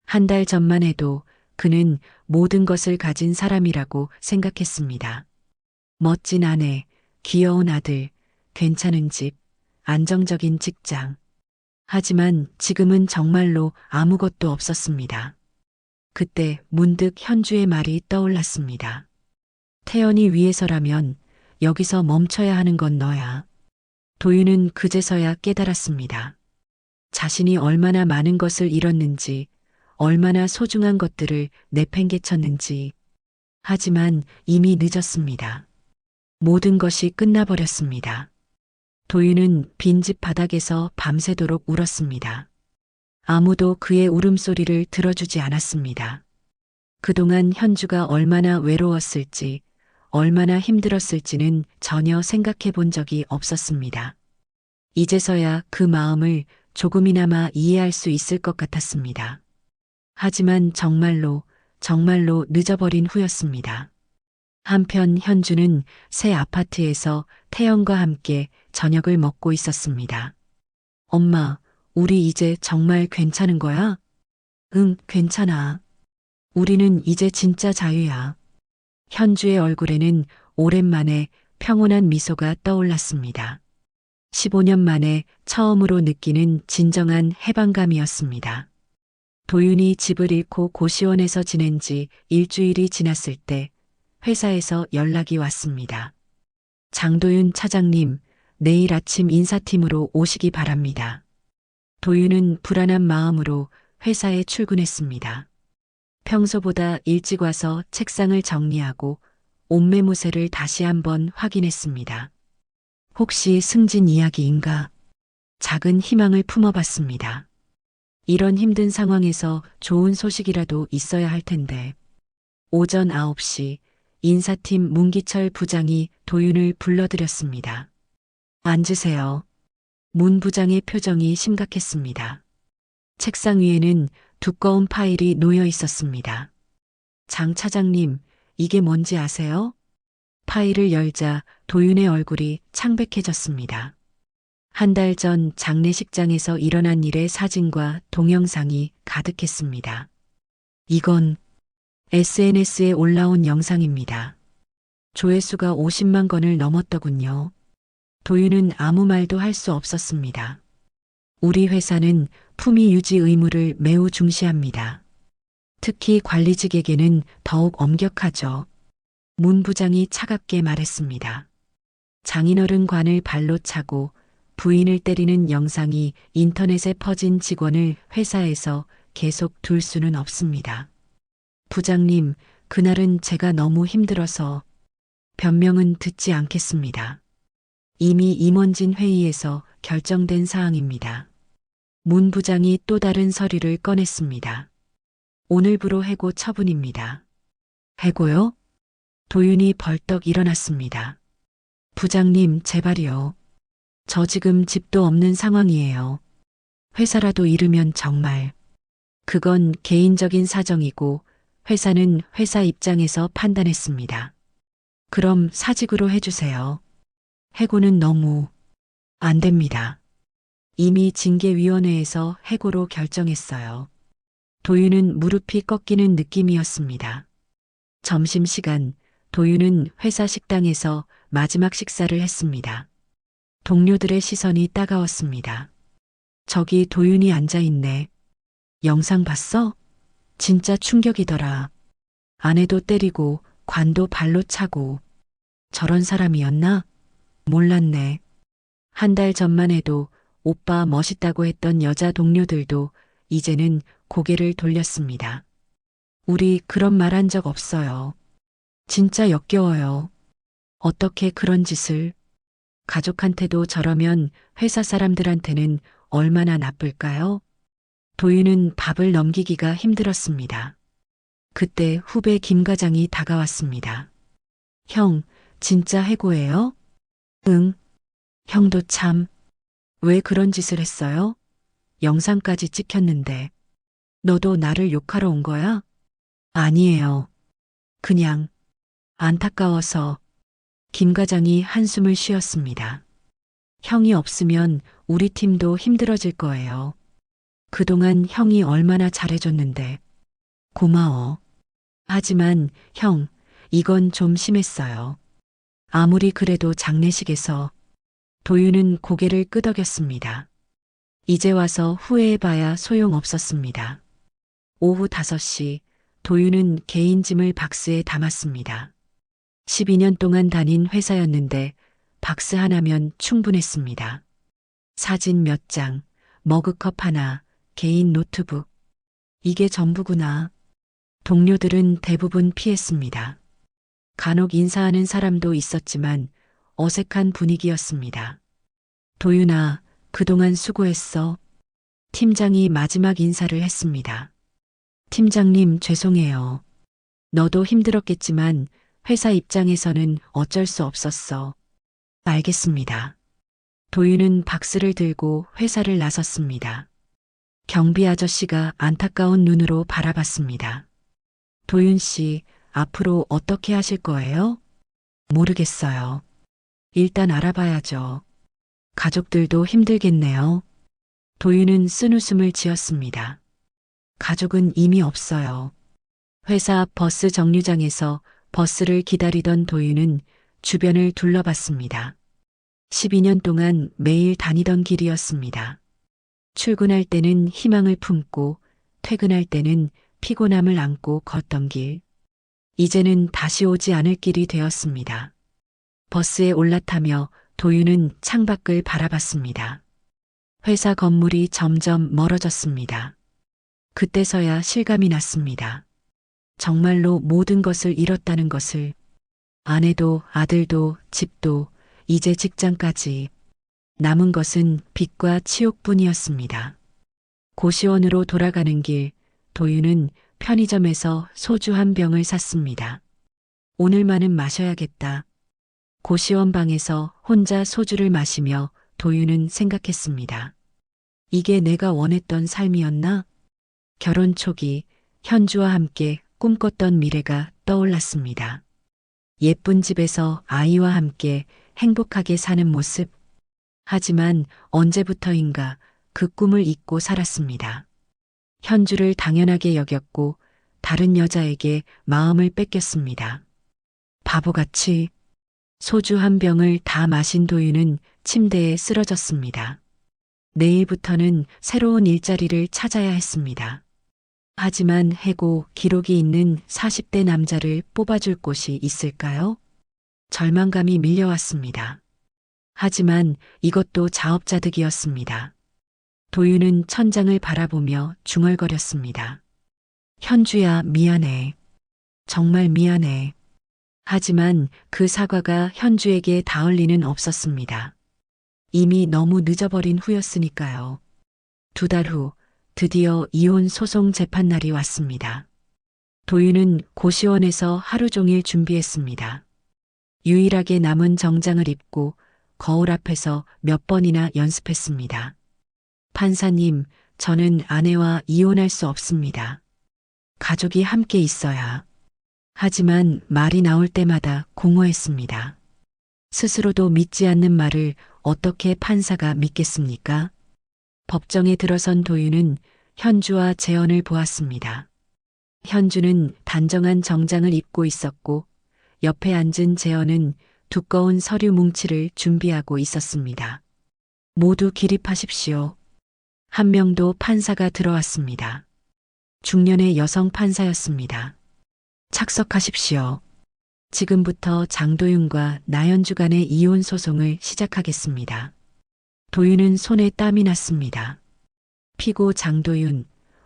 한 달 전만 해도 그는 모든 것을 가진 사람이라고 생각했습니다. 멋진 아내, 귀여운 아들, 괜찮은 집, 안정적인 직장. 하지만 지금은 정말로 아무것도 없었습니다. 그때 문득 현주의 말이 떠올랐습니다. 태연이 위해서라면 여기서 멈춰야 하는 건 너야. 도윤은 그제서야 깨달았습니다. 자신이 얼마나 많은 것을 잃었는지, 얼마나 소중한 것들을 내팽개쳤는지. 하지만 이미 늦었습니다. 모든 것이 끝나버렸습니다. 도윤은 빈집 바닥에서 밤새도록 울었습니다. 아무도 그의 울음소리를 들어주지 않았습니다. 그동안 현주가 얼마나 외로웠을지, 얼마나 힘들었을지는 전혀 생각해 본 적이 없었습니다. 이제서야 그 마음을 조금이나마 이해할 수 있을 것 같았습니다. 하지만 정말로 늦어버린 후였습니다. 한편 현주는 새 아파트에서 태연과 함께 저녁을 먹고 있었습니다. 엄마, 우리 이제 정말 괜찮은 거야? 응, 괜찮아. 우리는 이제 진짜 자유야. 현주의 얼굴에는 오랜만에 평온한 미소가 떠올랐습니다. 15년 만에 처음으로 느끼는 진정한 해방감이었습니다. 도윤이 집을 잃고 고시원에서 지낸 지 일주일이 지났을 때 회사에서 연락이 왔습니다. 장도윤 차장님, 내일 아침 인사팀으로 오시기 바랍니다. 도윤은 불안한 마음으로 회사에 출근했습니다. 평소보다 일찍 와서 책상을 정리하고 옷매무새를 다시 한번 확인했습니다. 혹시 승진 이야기인가? 작은 희망을 품어봤습니다. 이런 힘든 상황에서 좋은 소식이라도 있어야 할 텐데. 오전 9시 인사팀 문기철 부장이 도윤을 불러들였습니다. 앉으세요. 문 부장의 표정이 심각했습니다. 책상 위에는 두꺼운 파일이 놓여 있었습니다. 장 차장님, 이게 뭔지 아세요? 파일을 열자 도윤의 얼굴이 창백해졌습니다. 한 달 전 장례식장에서 일어난 일의 사진과 동영상이 가득했습니다. 이건 SNS에 올라온 영상입니다. 조회수가 50만 건을 넘었더군요. 도윤은 아무 말도 할 수 없었습니다. 우리 회사는 품위 유지 의무를 매우 중시합니다. 특히 관리직에게는 더욱 엄격하죠. 문 부장이 차갑게 말했습니다. 장인어른 관을 발로 차고 부인을 때리는 영상이 인터넷에 퍼진 직원을 회사에서 계속 둘 수는 없습니다. 부장님, 그날은 제가 너무 힘들어서 변명은 듣지 않겠습니다. 이미 임원진 회의에서 결정된 사항입니다. 문 부장이 또 다른 서류를 꺼냈습니다. 오늘부로 해고 처분입니다. 해고요? 도윤이 벌떡 일어났습니다. 부장님, 제발이요. 저 지금 집도 없는 상황이에요. 회사라도 잃으면 정말. 그건 개인적인 사정이고 회사는 회사 입장에서 판단했습니다. 그럼 사직으로 해주세요. 해고는 너무 안 됩니다. 이미 징계위원회에서 해고로 결정했어요. 도윤은 무릎이 꺾이는 느낌이었습니다. 점심시간 도윤은 회사 식당에서 마지막 식사를 했습니다. 동료들의 시선이 따가웠습니다. 저기 도윤이 앉아있네. 영상 봤어? 진짜 충격이더라. 아내도 때리고 관도 발로 차고. 저런 사람이었나? 몰랐네. 한 달 전만 해도 오빠 멋있다고 했던 여자 동료들도 이제는 고개를 돌렸습니다. 우리 그런 말 한 적 없어요. 진짜 역겨워요. 어떻게 그런 짓을. 가족한테도 저러면 회사 사람들한테는 얼마나 나쁠까요? 도윤은 밥을 넘기기가 힘들었습니다. 그때 후배 김 과장이 다가왔습니다. 형, 진짜 해고예요? 응. 형도 참. 왜 그런 짓을 했어요? 영상까지 찍혔는데. 너도 나를 욕하러 온 거야? 아니에요. 그냥 안타까워서. 김 과장이 한숨을 쉬었습니다. 형이 없으면 우리 팀도 힘들어질 거예요. 그동안 형이 얼마나 잘해줬는데. 고마워. 하지만 형, 이건 좀 심했어요. 아무리 그래도 장례식에서. 도윤은 고개를 끄덕였습니다. 이제 와서 후회해봐야 소용없었습니다. 오후 5시 도윤은 개인 짐을 박스에 담았습니다. 12년 동안 다닌 회사였는데 박스 하나면 충분했습니다. 사진 몇 장, 머그컵 하나, 개인 노트북. 이게 전부구나. 동료들은 대부분 피했습니다. 간혹 인사하는 사람도 있었지만 어색한 분위기였습니다. 도윤아, 그동안 수고했어. 팀장이 마지막 인사를 했습니다. 팀장님, 죄송해요. 너도 힘들었겠지만 회사 입장에서는 어쩔 수 없었어. 알겠습니다. 도윤은 박스를 들고 회사를 나섰습니다. 경비 아저씨가 안타까운 눈으로 바라봤습니다. 도윤 씨, 앞으로 어떻게 하실 거예요? 모르겠어요. 일단 알아봐야죠. 가족들도 힘들겠네요. 도윤은 쓴웃음을 지었습니다. 가족은 이미 없어요. 회사 앞 버스 정류장에서 버스를 기다리던 도윤은 주변을 둘러봤습니다. 12년 동안 매일 다니던 길이었습니다. 출근할 때는 희망을 품고 퇴근할 때는 피곤함을 안고 걷던 길. 이제는 다시 오지 않을 길이 되었습니다. 버스에 올라타며 도윤은 창밖을 바라봤습니다. 회사 건물이 점점 멀어졌습니다. 그때서야 실감이 났습니다. 정말로 모든 것을 잃었다는 것을. 아내도 아들도 집도 이제 직장까지. 남은 것은 빚과 치욕뿐이었습니다. 고시원으로 돌아가는 길, 도윤은 편의점에서 소주 한 병을 샀습니다. 오늘만은 마셔야겠다. 고시원 방에서 혼자 소주를 마시며 도윤은 생각했습니다. 이게 내가 원했던 삶이었나? 결혼 초기 현주와 함께 꿈꿨던 미래가 떠올랐습니다. 예쁜 집에서 아이와 함께 행복하게 사는 모습. 하지만 언제부터인가 그 꿈을 잊고 살았습니다. 현주를 당연하게 여겼고 다른 여자에게 마음을 뺏겼습니다. 바보같이. 소주 한 병을 다 마신 도윤은 침대에 쓰러졌습니다. 내일부터는 새로운 일자리를 찾아야 했습니다. 하지만 해고 기록이 있는 40대 남자를 뽑아줄 곳이 있을까요? 절망감이 밀려왔습니다. 하지만 이것도 자업자득이었습니다. 도윤은 천장을 바라보며 중얼거렸습니다. 현주야, 미안해. 정말 미안해. 하지만 그 사과가 현주에게 닿을 리는 없었습니다. 이미 너무 늦어버린 후였으니까요. 2달 후 드디어 이혼 소송 재판날이 왔습니다. 도윤은 고시원에서 하루 종일 준비했습니다. 유일하게 남은 정장을 입고 거울 앞에서 몇 번이나 연습했습니다. 판사님, 저는 아내와 이혼할 수 없습니다. 가족이 함께 있어야. 하지만 말이 나올 때마다 공허했습니다. 스스로도 믿지 않는 말을 어떻게 판사가 믿겠습니까? 법정에 들어선 도윤은 현주와 재현을 보았습니다. 현주는 단정한 정장을 입고 있었고 옆에 앉은 재현은 두꺼운 서류 뭉치를 준비하고 있었습니다. 모두 기립하십시오. 한 명도 판사가 들어왔습니다. 중년의 여성 판사였습니다. 착석하십시오. 지금부터 장도윤과 나현주 간의 이혼 소송을 시작하겠습니다. 도윤은 손에 땀이 났습니다. 피고 장도윤,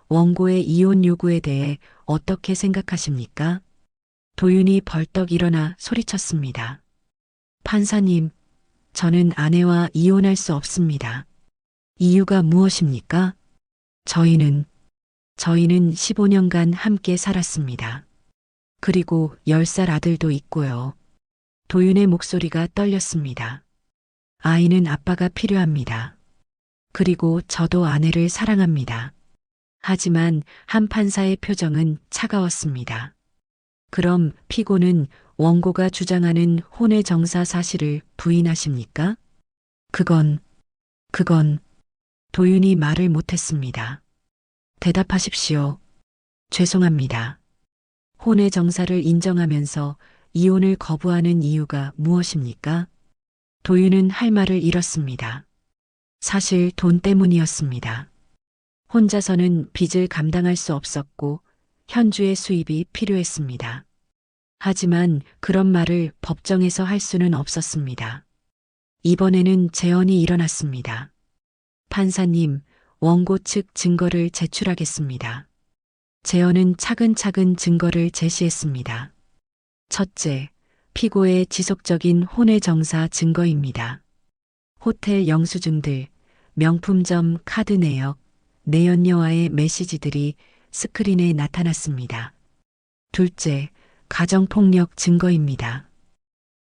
원고의 이혼 요구에 대해 어떻게 생각하십니까? 도윤이 벌떡 일어나 소리쳤습니다. 판사님, 저는 아내와 이혼할 수 없습니다. 이유가 무엇입니까? 저희는 15년간 함께 살았습니다. 그리고 10살 아들도 있고요. 도윤의 목소리가 떨렸습니다. 아이는 아빠가 필요합니다. 그리고 저도 아내를 사랑합니다. 하지만 한 판사의 표정은 차가웠습니다. 그럼 피고는 원고가 주장하는 혼외 정사 사실을 부인하십니까? 그건 도윤이 말을 못했습니다. 대답하십시오. 죄송합니다. 혼외 정사를 인정하면서 이혼을 거부하는 이유가 무엇입니까? 도윤은 할 말을 잃었습니다. 사실 돈 때문이었습니다. 혼자서는 빚을 감당할 수 없었고 현주의 수입이 필요했습니다. 하지만 그런 말을 법정에서 할 수는 없었습니다. 이번에는 재현이 일어났습니다. 판사님, 원고 측 증거를 제출하겠습니다. 재현은 차근차근 증거를 제시했습니다. 첫째, 피고의 지속적인 혼외 정사 증거입니다. 호텔 영수증들, 명품점 카드 내역, 내연녀와의 메시지들이 스크린에 나타났습니다. 둘째, 가정폭력 증거입니다.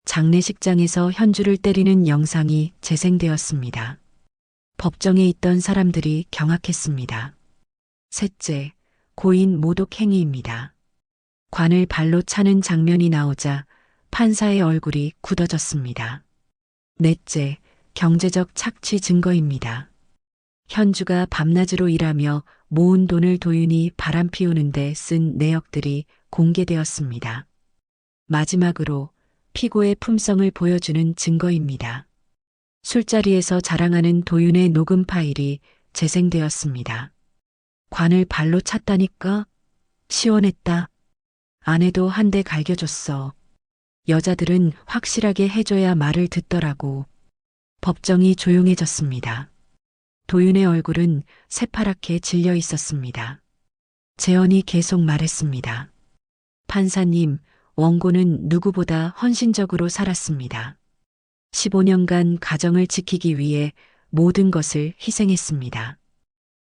장례식장에서 현주를 때리는 영상이 재생되었습니다. 법정에 있던 사람들이 경악했습니다. 셋째, 고인 모독 행위입니다. 관을 발로 차는 장면이 나오자 판사의 얼굴이 굳어졌습니다. 넷째, 경제적 착취 증거입니다. 현주가 밤낮으로 일하며 모은 돈을 도윤이 바람 피우는데 쓴 내역들이 공개되었습니다. 마지막으로 피고의 품성을 보여주는 증거입니다. 술자리에서 자랑하는 도윤의 녹음 파일이 재생되었습니다. 관을 발로 찼다니까? 시원했다. 아내도 한 대 갈겨줬어. 여자들은 확실하게 해줘야 말을 듣더라고. 법정이 조용해졌습니다. 도윤의 얼굴은 새파랗게 질려 있었습니다. 재현이 계속 말했습니다. 판사님, 원고는 누구보다 헌신적으로 살았습니다. 15년간 가정을 지키기 위해 모든 것을 희생했습니다.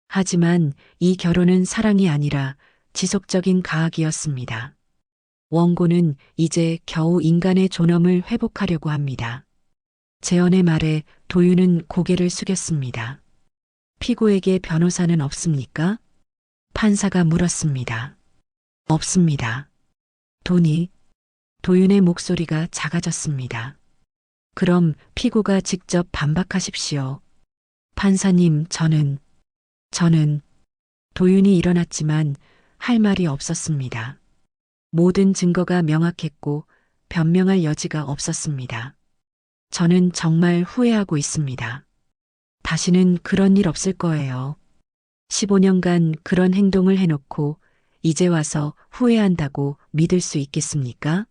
하지만 이 결혼은 사랑이 아니라 지속적인 가학이었습니다. 원고는 이제 겨우 인간의 존엄을 회복하려고 합니다. 재현의 말에 도윤은 고개를 숙였습니다. 피고에게 변호사는 없습니까? 판사가 물었습니다. 없습니다. 돈이? 도윤의 목소리가 작아졌습니다. 그럼 피고가 직접 반박하십시오. 판사님, 저는 도윤이 일어났지만 할 말이 없었습니다. 모든 증거가 명확했고 변명할 여지가 없었습니다. 저는 정말 후회하고 있습니다. 다시는 그런 일 없을 거예요. 15년간 그런 행동을 해놓고 이제 와서 후회한다고 믿을 수 있겠습니까?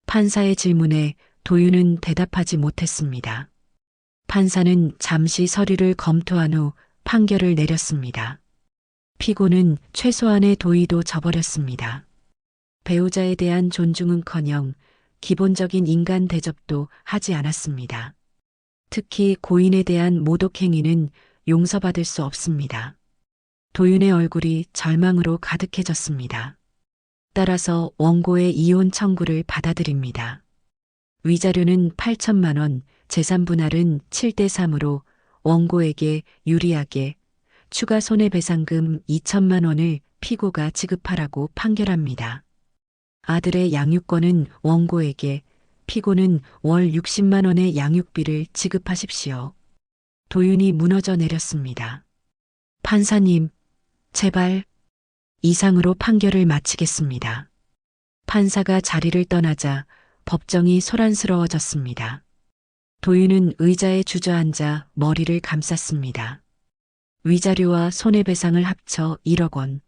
판사의 질문에 도윤은 대답하지 못했습니다. 판사는 잠시 서류를 검토한 후 판결을 내렸습니다. 피고는 최소한의 도의도 저버렸습니다. 배우자에 대한 존중은커녕 기본적인 인간 대접도 하지 않았습니다. 특히 고인에 대한 모독 행위는 용서받을 수 없습니다. 도윤의 얼굴이 절망으로 가득해졌습니다. 따라서 원고의 이혼 청구를 받아들입니다. 위자료는 8천만 원, 재산 분할은 7대 3으로 원고에게 유리하게 추가 손해배상금 2천만 원을 피고가 지급하라고 판결합니다. 아들의 양육권은 원고에게, 피고는 월 60만 원의 양육비를 지급하십시오. 도윤이 무너져 내렸습니다. 판사님, 제발. 이상으로 판결을 마치겠습니다. 판사가 자리를 떠나자 법정이 소란스러워졌습니다. 도윤은 의자에 주저앉아 머리를 감쌌습니다. 위자료와 손해배상을 합쳐 1억 원.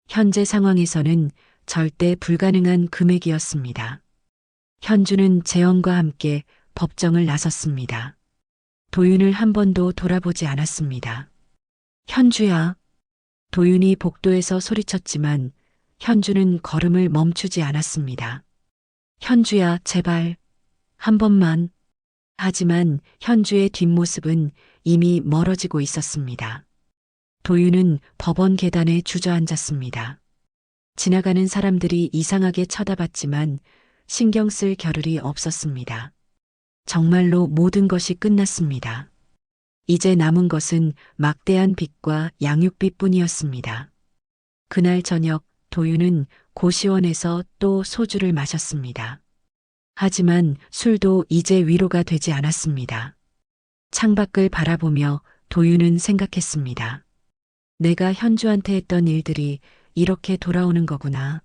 현재 상황에서는 절대 불가능한 금액이었습니다. 현주는 재현과 함께 법정을 나섰습니다. 도윤을 한 번도 돌아보지 않았습니다. 현주야. 도윤이 복도에서 소리쳤지만 현주는 걸음을 멈추지 않았습니다. 현주야, 제발. 한 번만. 하지만 현주의 뒷모습은 이미 멀어지고 있었습니다. 도윤은 법원 계단에 주저앉았습니다. 지나가는 사람들이 이상하게 쳐다봤지만 신경 쓸 겨를이 없었습니다. 정말로 모든 것이 끝났습니다. 이제 남은 것은 막대한 빚과 양육비뿐이었습니다. 그날 저녁 도윤은 고시원에서 또 소주를 마셨습니다. 하지만 술도 이제 위로가 되지 않았습니다. 창밖을 바라보며 도윤은 생각했습니다. 내가 현주한테 했던 일들이 이렇게 돌아오는 거구나.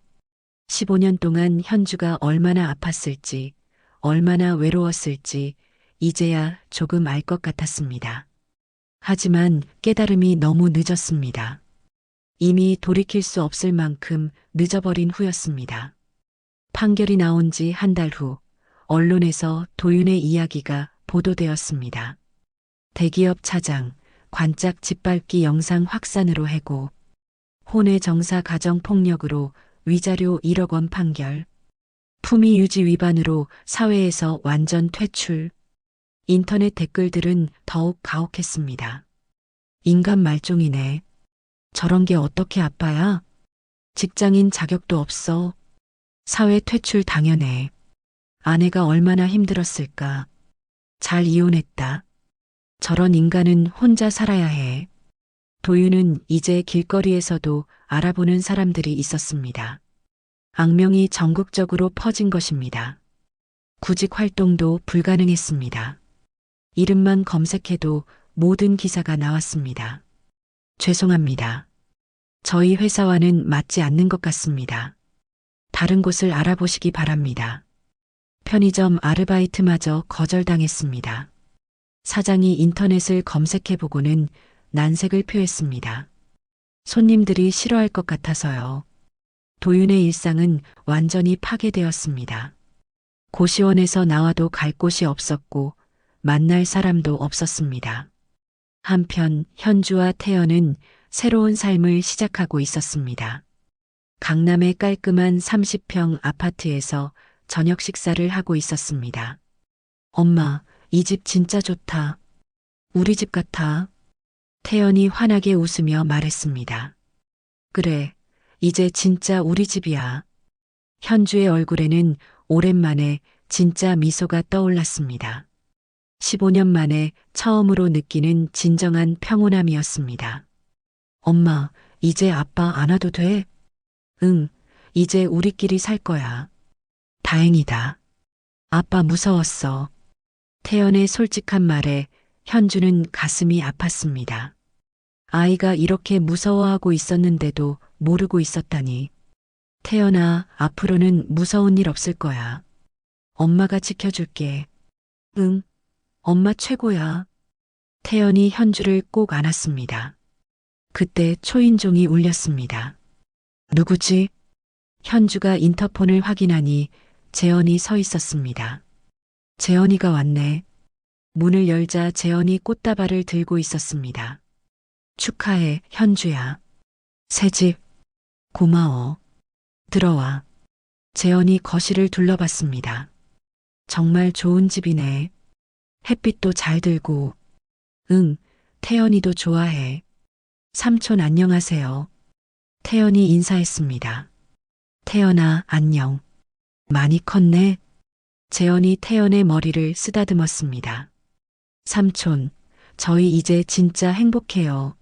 15년 동안 현주가 얼마나 아팠을지, 얼마나 외로웠을지 이제야 조금 알 것 같았습니다. 하지만 깨달음이 너무 늦었습니다. 이미 돌이킬 수 없을 만큼 늦어버린 후였습니다. 판결이 나온 지 한 달 후 언론에서 도윤의 이야기가 보도되었습니다. 대기업 차장, 관짝 짓밟기 영상 확산으로 해고, 혼외 정사 가정 폭력으로 위자료 1억 원 판결, 품위 유지 위반으로 사회에서 완전 퇴출. 인터넷 댓글들은 더욱 가혹했습니다. 인간 말종이네. 저런 게 어떻게 아빠야? 직장인 자격도 없어. 사회 퇴출 당연해. 아내가 얼마나 힘들었을까. 잘 이혼했다. 저런 인간은 혼자 살아야 해. 도윤은 이제 길거리에서도 알아보는 사람들이 있었습니다. 악명이 전국적으로 퍼진 것입니다. 구직 활동도 불가능했습니다. 이름만 검색해도 모든 기사가 나왔습니다. 죄송합니다. 저희 회사와는 맞지 않는 것 같습니다. 다른 곳을 알아보시기 바랍니다. 편의점 아르바이트마저 거절당했습니다. 사장이 인터넷을 검색해보고는 난색을 표했습니다. 손님들이 싫어할 것 같아서요. 도윤의 일상은 완전히 파괴되었습니다. 고시원에서 나와도 갈 곳이 없었고 만날 사람도 없었습니다. 한편 현주와 태연은 새로운 삶을 시작하고 있었습니다. 강남의 깔끔한 30평 아파트에서 저녁 식사를 하고 있었습니다. 엄마, 이 집 진짜 좋다. 우리 집 같아. 태연이 환하게 웃으며 말했습니다. 그래, 이제 진짜 우리 집이야. 현주의 얼굴에는 오랜만에 진짜 미소가 떠올랐습니다. 15년 만에 처음으로 느끼는 진정한 평온함이었습니다. 엄마, 이제 아빠 안 와도 돼? 응, 이제 우리끼리 살 거야. 다행이다. 아빠 무서웠어. 태연의 솔직한 말에 현주는 가슴이 아팠습니다. 아이가 이렇게 무서워하고 있었는데도 모르고 있었다니. 태연아, 앞으로는 무서운 일 없을 거야. 엄마가 지켜줄게. 응, 엄마 최고야. 태연이 현주를 꼭 안았습니다. 그때 초인종이 울렸습니다. 누구지? 현주가 인터폰을 확인하니 재현이 서 있었습니다. 재현이가 왔네. 문을 열자 재현이 꽃다발을 들고 있었습니다. 축하해, 현주야. 새집. 고마워. 들어와. 재현이 거실을 둘러봤습니다. 정말 좋은 집이네. 햇빛도 잘 들고. 응, 태연이도 좋아해. 삼촌 안녕하세요. 태연이 인사했습니다. 태연아, 안녕. 많이 컸네. 재현이 태연의 머리를 쓰다듬었습니다. 삼촌, 저희 이제 진짜 행복해요.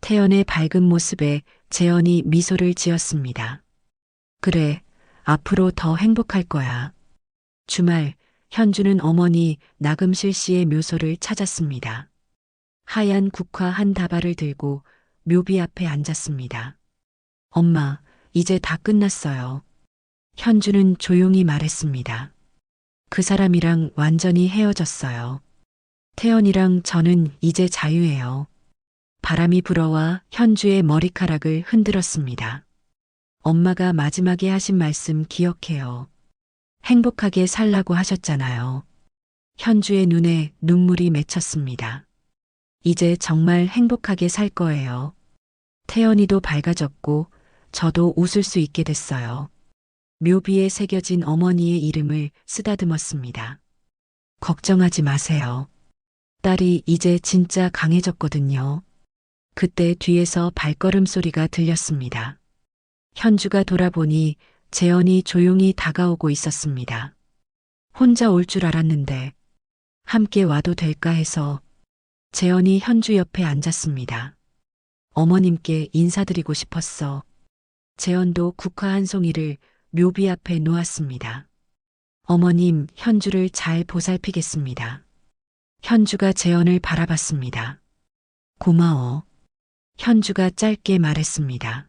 태연의 밝은 모습에 재현이 미소를 지었습니다. 그래, 앞으로 더 행복할 거야. 주말, 현주는 어머니 나금실 씨의 묘소를 찾았습니다. 하얀 국화 한 다발을 들고 묘비 앞에 앉았습니다. 엄마, 이제 다 끝났어요. 현주는 조용히 말했습니다. 그 사람이랑 완전히 헤어졌어요. 태연이랑 저는 이제 자유예요. 바람이 불어와 현주의 머리카락을 흔들었습니다. 엄마가 마지막에 하신 말씀 기억해요. 행복하게 살라고 하셨잖아요. 현주의 눈에 눈물이 맺혔습니다. 이제 정말 행복하게 살 거예요. 태연이도 밝아졌고 저도 웃을 수 있게 됐어요. 묘비에 새겨진 어머니의 이름을 쓰다듬었습니다. 걱정하지 마세요. 딸이 이제 진짜 강해졌거든요. 그때 뒤에서 발걸음 소리가 들렸습니다. 현주가 돌아보니 재현이 조용히 다가오고 있었습니다. 혼자 올 줄 알았는데 함께 와도 될까 해서. 재현이 현주 옆에 앉았습니다. 어머님께 인사드리고 싶었어. 재현도 국화 한 송이를 묘비 앞에 놓았습니다. 어머님, 현주를 잘 보살피겠습니다. 현주가 재현을 바라봤습니다. 고마워. 현주가 짧게 말했습니다.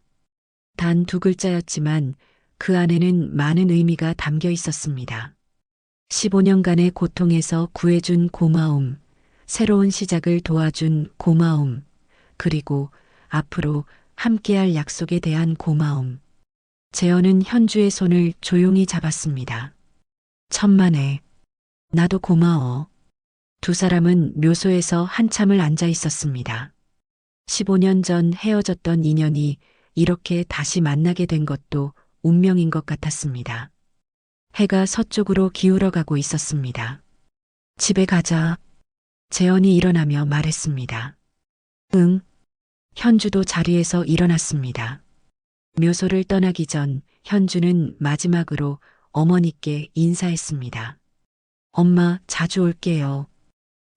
단 2글자였지만 그 안에는 많은 의미가 담겨 있었습니다. 15년간의 고통에서 구해준 고마움, 새로운 시작을 도와준 고마움, 그리고 앞으로 함께할 약속에 대한 고마움. 재현은 현주의 손을 조용히 잡았습니다. 천만에. 나도 고마워. 두 사람은 묘소에서 한참을 앉아 있었습니다. 15년 전 헤어졌던 인연이 이렇게 다시 만나게 된 것도 운명인 것 같았습니다. 해가 서쪽으로 기울어가고 있었습니다. 집에 가자. 재현이 일어나며 말했습니다. 응. 현주도 자리에서 일어났습니다. 묘소를 떠나기 전 현주는 마지막으로 어머니께 인사했습니다. 엄마, 자주 올게요.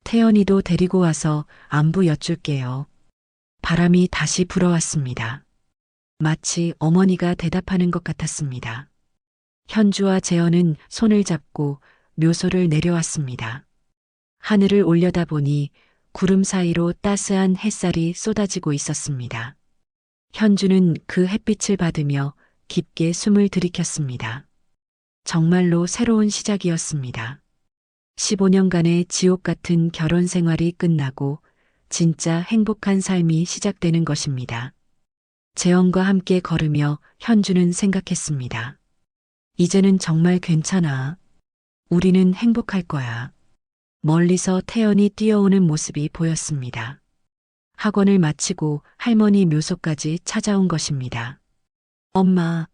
태연이도 데리고 와서 안부 여쭐게요. 바람이 다시 불어왔습니다. 마치 어머니가 대답하는 것 같았습니다. 현주와 재현은 손을 잡고 묘소를 내려왔습니다. 하늘을 올려다보니 구름 사이로 따스한 햇살이 쏟아지고 있었습니다. 현주는 그 햇빛을 받으며 깊게 숨을 들이켰습니다. 정말로 새로운 시작이었습니다. 15년간의 지옥 같은 결혼 생활이 끝나고 진짜 행복한 삶이 시작되는 것입니다. 재원과 함께 걸으며 현주는 생각했습니다. 이제는 정말 괜찮아. 우리는 행복할 거야. 멀리서 태연이 뛰어오는 모습이 보였습니다. 학원을 마치고 할머니 묘소까지 찾아온 것입니다. 엄마,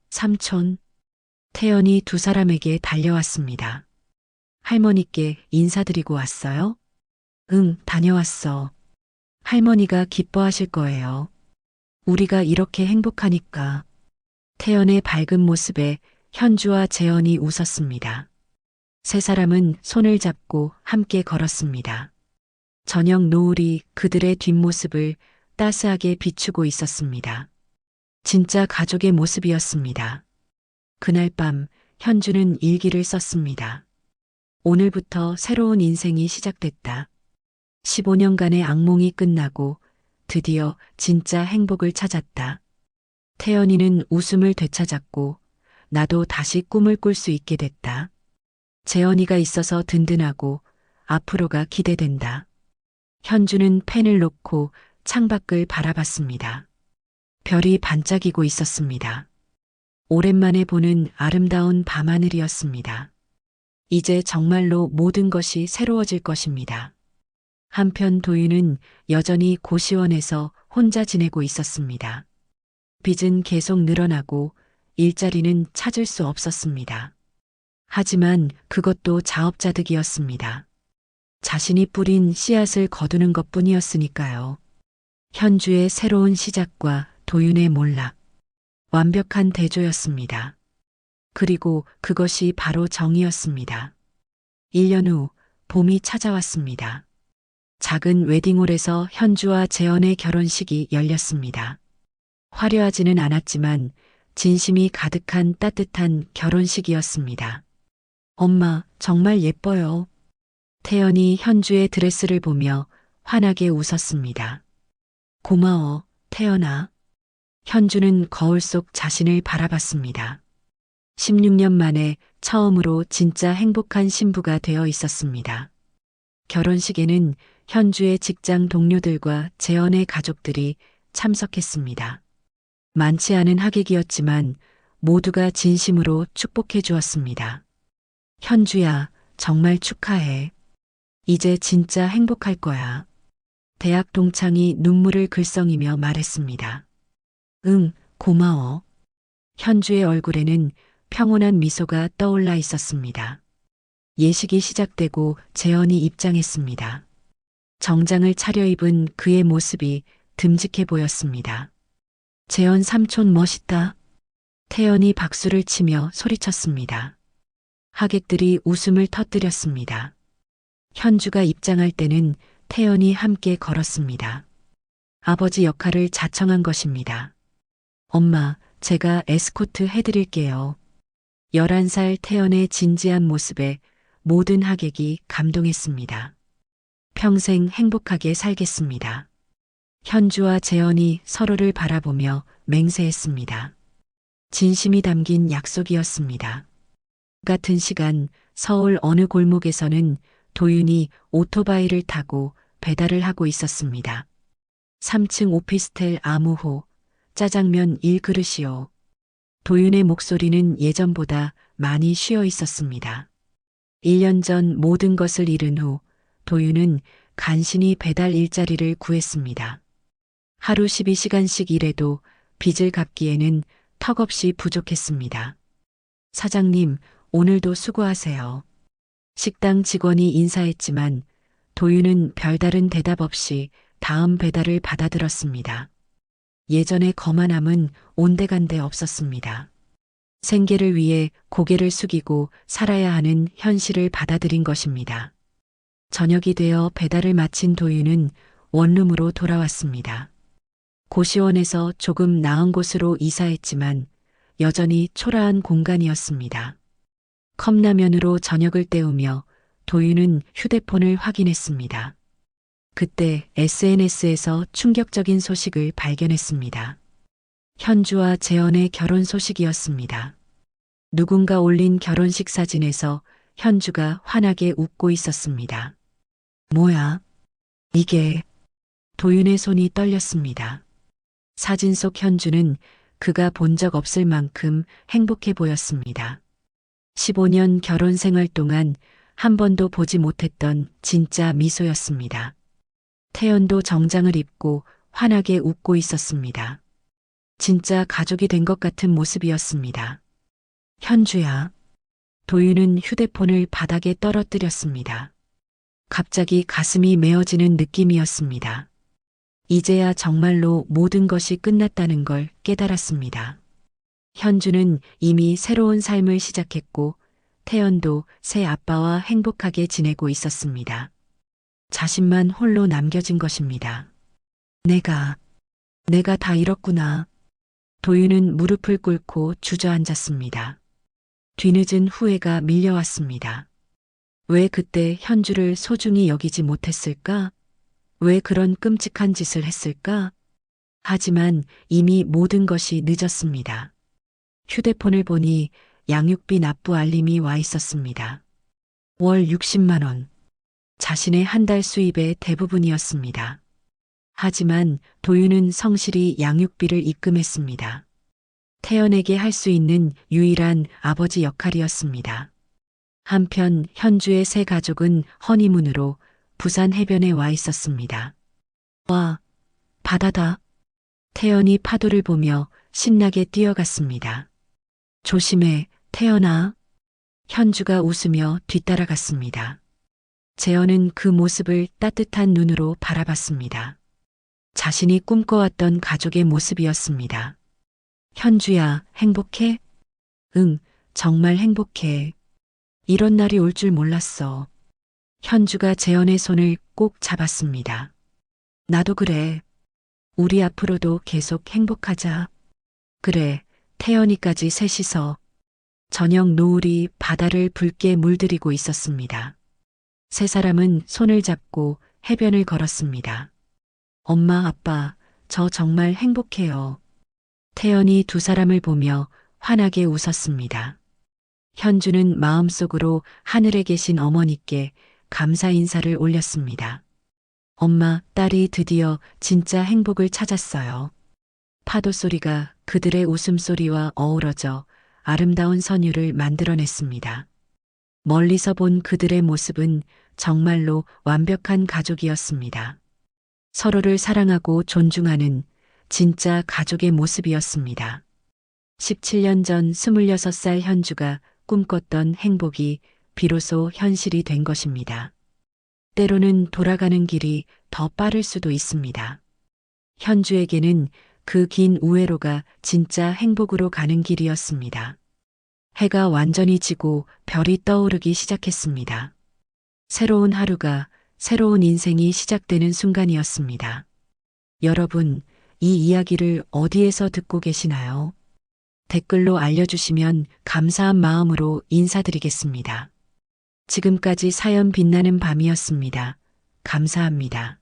삼촌, 태연이 두 사람에게 달려왔습니다. 할머니께 인사드리고 왔어요? 응, 다녀왔어. 할머니가 기뻐하실 거예요. 우리가 이렇게 행복하니까. 태연의 밝은 모습에 현주와 재현이 웃었습니다. 세 사람은 손을 잡고 함께 걸었습니다. 저녁 노을이 그들의 뒷모습을 따스하게 비추고 있었습니다. 진짜 가족의 모습이었습니다. 그날 밤 현주는 일기를 썼습니다. 오늘부터 새로운 인생이 시작됐다. 15년간의 악몽이 끝나고 드디어 진짜 행복을 찾았다. 태연이는 웃음을 되찾았고 나도 다시 꿈을 꿀 수 있게 됐다. 재현이가 있어서 든든하고 앞으로가 기대된다. 현주는 펜을 놓고 창밖을 바라봤습니다. 별이 반짝이고 있었습니다. 오랜만에 보는 아름다운 밤하늘이었습니다. 이제 정말로 모든 것이 새로워질 것입니다. 한편 도윤은 여전히 고시원에서 혼자 지내고 있었습니다. 빚은 계속 늘어나고 일자리는 찾을 수 없었습니다. 하지만 그것도 자업자득이었습니다. 자신이 뿌린 씨앗을 거두는 것뿐이었으니까요. 현주의 새로운 시작과 도윤의 몰락. 완벽한 대조였습니다. 그리고 그것이 바로 정이었습니다. 1년 후 봄이 찾아왔습니다. 작은 웨딩홀에서 현주와 재현의 결혼식이 열렸습니다. 화려하지는 않았지만 진심이 가득한 따뜻한 결혼식이었습니다. 엄마, 정말 예뻐요. 태연이 현주의 드레스를 보며 환하게 웃었습니다. 고마워, 태연아. 현주는 거울 속 자신을 바라봤습니다. 16년 만에 처음으로 진짜 행복한 신부가 되어 있었습니다. 결혼식에는 현주의 직장 동료들과 재현의 가족들이 참석했습니다. 많지 않은 하객이었지만 모두가 진심으로 축복해 주었습니다. 현주야, 정말 축하해. 이제 진짜 행복할 거야. 대학 동창이 눈물을 글썽이며 말했습니다. 응, 고마워. 현주의 얼굴에는 평온한 미소가 떠올라 있었습니다. 예식이 시작되고 재현이 입장했습니다. 정장을 차려입은 그의 모습이 듬직해 보였습니다. 재현 삼촌 멋있다. 태연이 박수를 치며 소리쳤습니다. 하객들이 웃음을 터뜨렸습니다. 현주가 입장할 때는 태연이 함께 걸었습니다. 아버지 역할을 자청한 것입니다. 엄마, 제가 에스코트 해드릴게요. 11살 태연의 진지한 모습에 모든 하객이 감동했습니다. 평생 행복하게 살겠습니다. 현주와 재현이 서로를 바라보며 맹세했습니다. 진심이 담긴 약속이었습니다. 같은 시간 서울 어느 골목에서는 도윤이 오토바이를 타고 배달을 하고 있었습니다. 3층 오피스텔 아무호, 짜장면 1그릇이요. 도윤의 목소리는 예전보다 많이 쉬어 있었습니다. 1년 전 모든 것을 잃은 후 도윤은 간신히 배달 일자리를 구했습니다. 하루 12시간씩 일해도 빚을 갚기에는 턱없이 부족했습니다. 사장님, 오늘도 수고하세요. 식당 직원이 인사했지만 도윤은 별다른 대답 없이 다음 배달을 받아들었습니다. 예전의 거만함은 온데간데 없었습니다. 생계를 위해 고개를 숙이고 살아야 하는 현실을 받아들인 것입니다. 저녁이 되어 배달을 마친 도윤은 원룸으로 돌아왔습니다. 고시원에서 조금 나은 곳으로 이사했지만 여전히 초라한 공간이었습니다. 컵라면으로 저녁을 때우며 도윤은 휴대폰을 확인했습니다. 그때 SNS에서 충격적인 소식을 발견했습니다. 현주와 재현의 결혼 소식이었습니다. 누군가 올린 결혼식 사진에서 현주가 환하게 웃고 있었습니다. 뭐야? 이게 도윤의 손이 떨렸습니다. 사진 속 현주는 그가 본 적 없을 만큼 행복해 보였습니다. 15년 결혼 생활 동안 한 번도 보지 못했던 진짜 미소였습니다. 태연도 정장을 입고 환하게 웃고 있었습니다. 진짜 가족이 된 것 같은 모습이었습니다. 현주야. 도윤은 휴대폰을 바닥에 떨어뜨렸습니다. 갑자기 가슴이 메어지는 느낌이었습니다. 이제야 정말로 모든 것이 끝났다는 걸 깨달았습니다. 현주는 이미 새로운 삶을 시작했고 태연도 새 아빠와 행복하게 지내고 있었습니다. 자신만 홀로 남겨진 것입니다. 내가 다 잃었구나. 도윤은 무릎을 꿇고 주저앉았습니다. 뒤늦은 후회가 밀려왔습니다. 왜 그때 현주를 소중히 여기지 못했을까? 왜 그런 끔찍한 짓을 했을까? 하지만 이미 모든 것이 늦었습니다. 휴대폰을 보니 양육비 납부 알림이 와 있었습니다. 월 60만 원. 자신의 한 달 수입의 대부분이었습니다. 하지만 도윤은 성실히 양육비를 입금했습니다. 태연에게 할 수 있는 유일한 아버지 역할이었습니다. 한편 현주의 새 가족은 허니문으로 부산 해변에 와 있었습니다. 와, 바다다. 태연이 파도를 보며 신나게 뛰어갔습니다. 조심해, 태연아. 현주가 웃으며 뒤따라갔습니다. 재현은 그 모습을 따뜻한 눈으로 바라봤습니다. 자신이 꿈꿔왔던 가족의 모습이었습니다. 현주야, 행복해? 응, 정말 행복해. 이런 날이 올 줄 몰랐어. 현주가 재현의 손을 꼭 잡았습니다. 나도 그래. 우리 앞으로도 계속 행복하자. 그래, 태연이까지 셋이서. 저녁 노을이 바다를 붉게 물들이고 있었습니다. 세 사람은 손을 잡고 해변을 걸었습니다. 엄마, 아빠, 저 정말 행복해요. 태연이 두 사람을 보며 환하게 웃었습니다. 현주는 마음속으로 하늘에 계신 어머니께 감사 인사를 올렸습니다. 엄마, 딸이 드디어 진짜 행복을 찾았어요. 파도 소리가 그들의 웃음소리와 어우러져 아름다운 선율을 만들어냈습니다. 멀리서 본 그들의 모습은 정말로 완벽한 가족이었습니다. 서로를 사랑하고 존중하는 진짜 가족의 모습이었습니다. 17년 전 26살 현주가 꿈꿨던 행복이 비로소 현실이 된 것입니다. 때로는 돌아가는 길이 더 빠를 수도 있습니다. 현주에게는 그 긴 우회로가 진짜 행복으로 가는 길이었습니다. 해가 완전히 지고 별이 떠오르기 시작했습니다. 새로운 하루가, 새로운 인생이 시작되는 순간이었습니다. 여러분, 이 이야기를 어디에서 듣고 계시나요? 댓글로 알려주시면 감사한 마음으로 인사드리겠습니다. 지금까지 사연 빛나는 밤이었습니다. 감사합니다.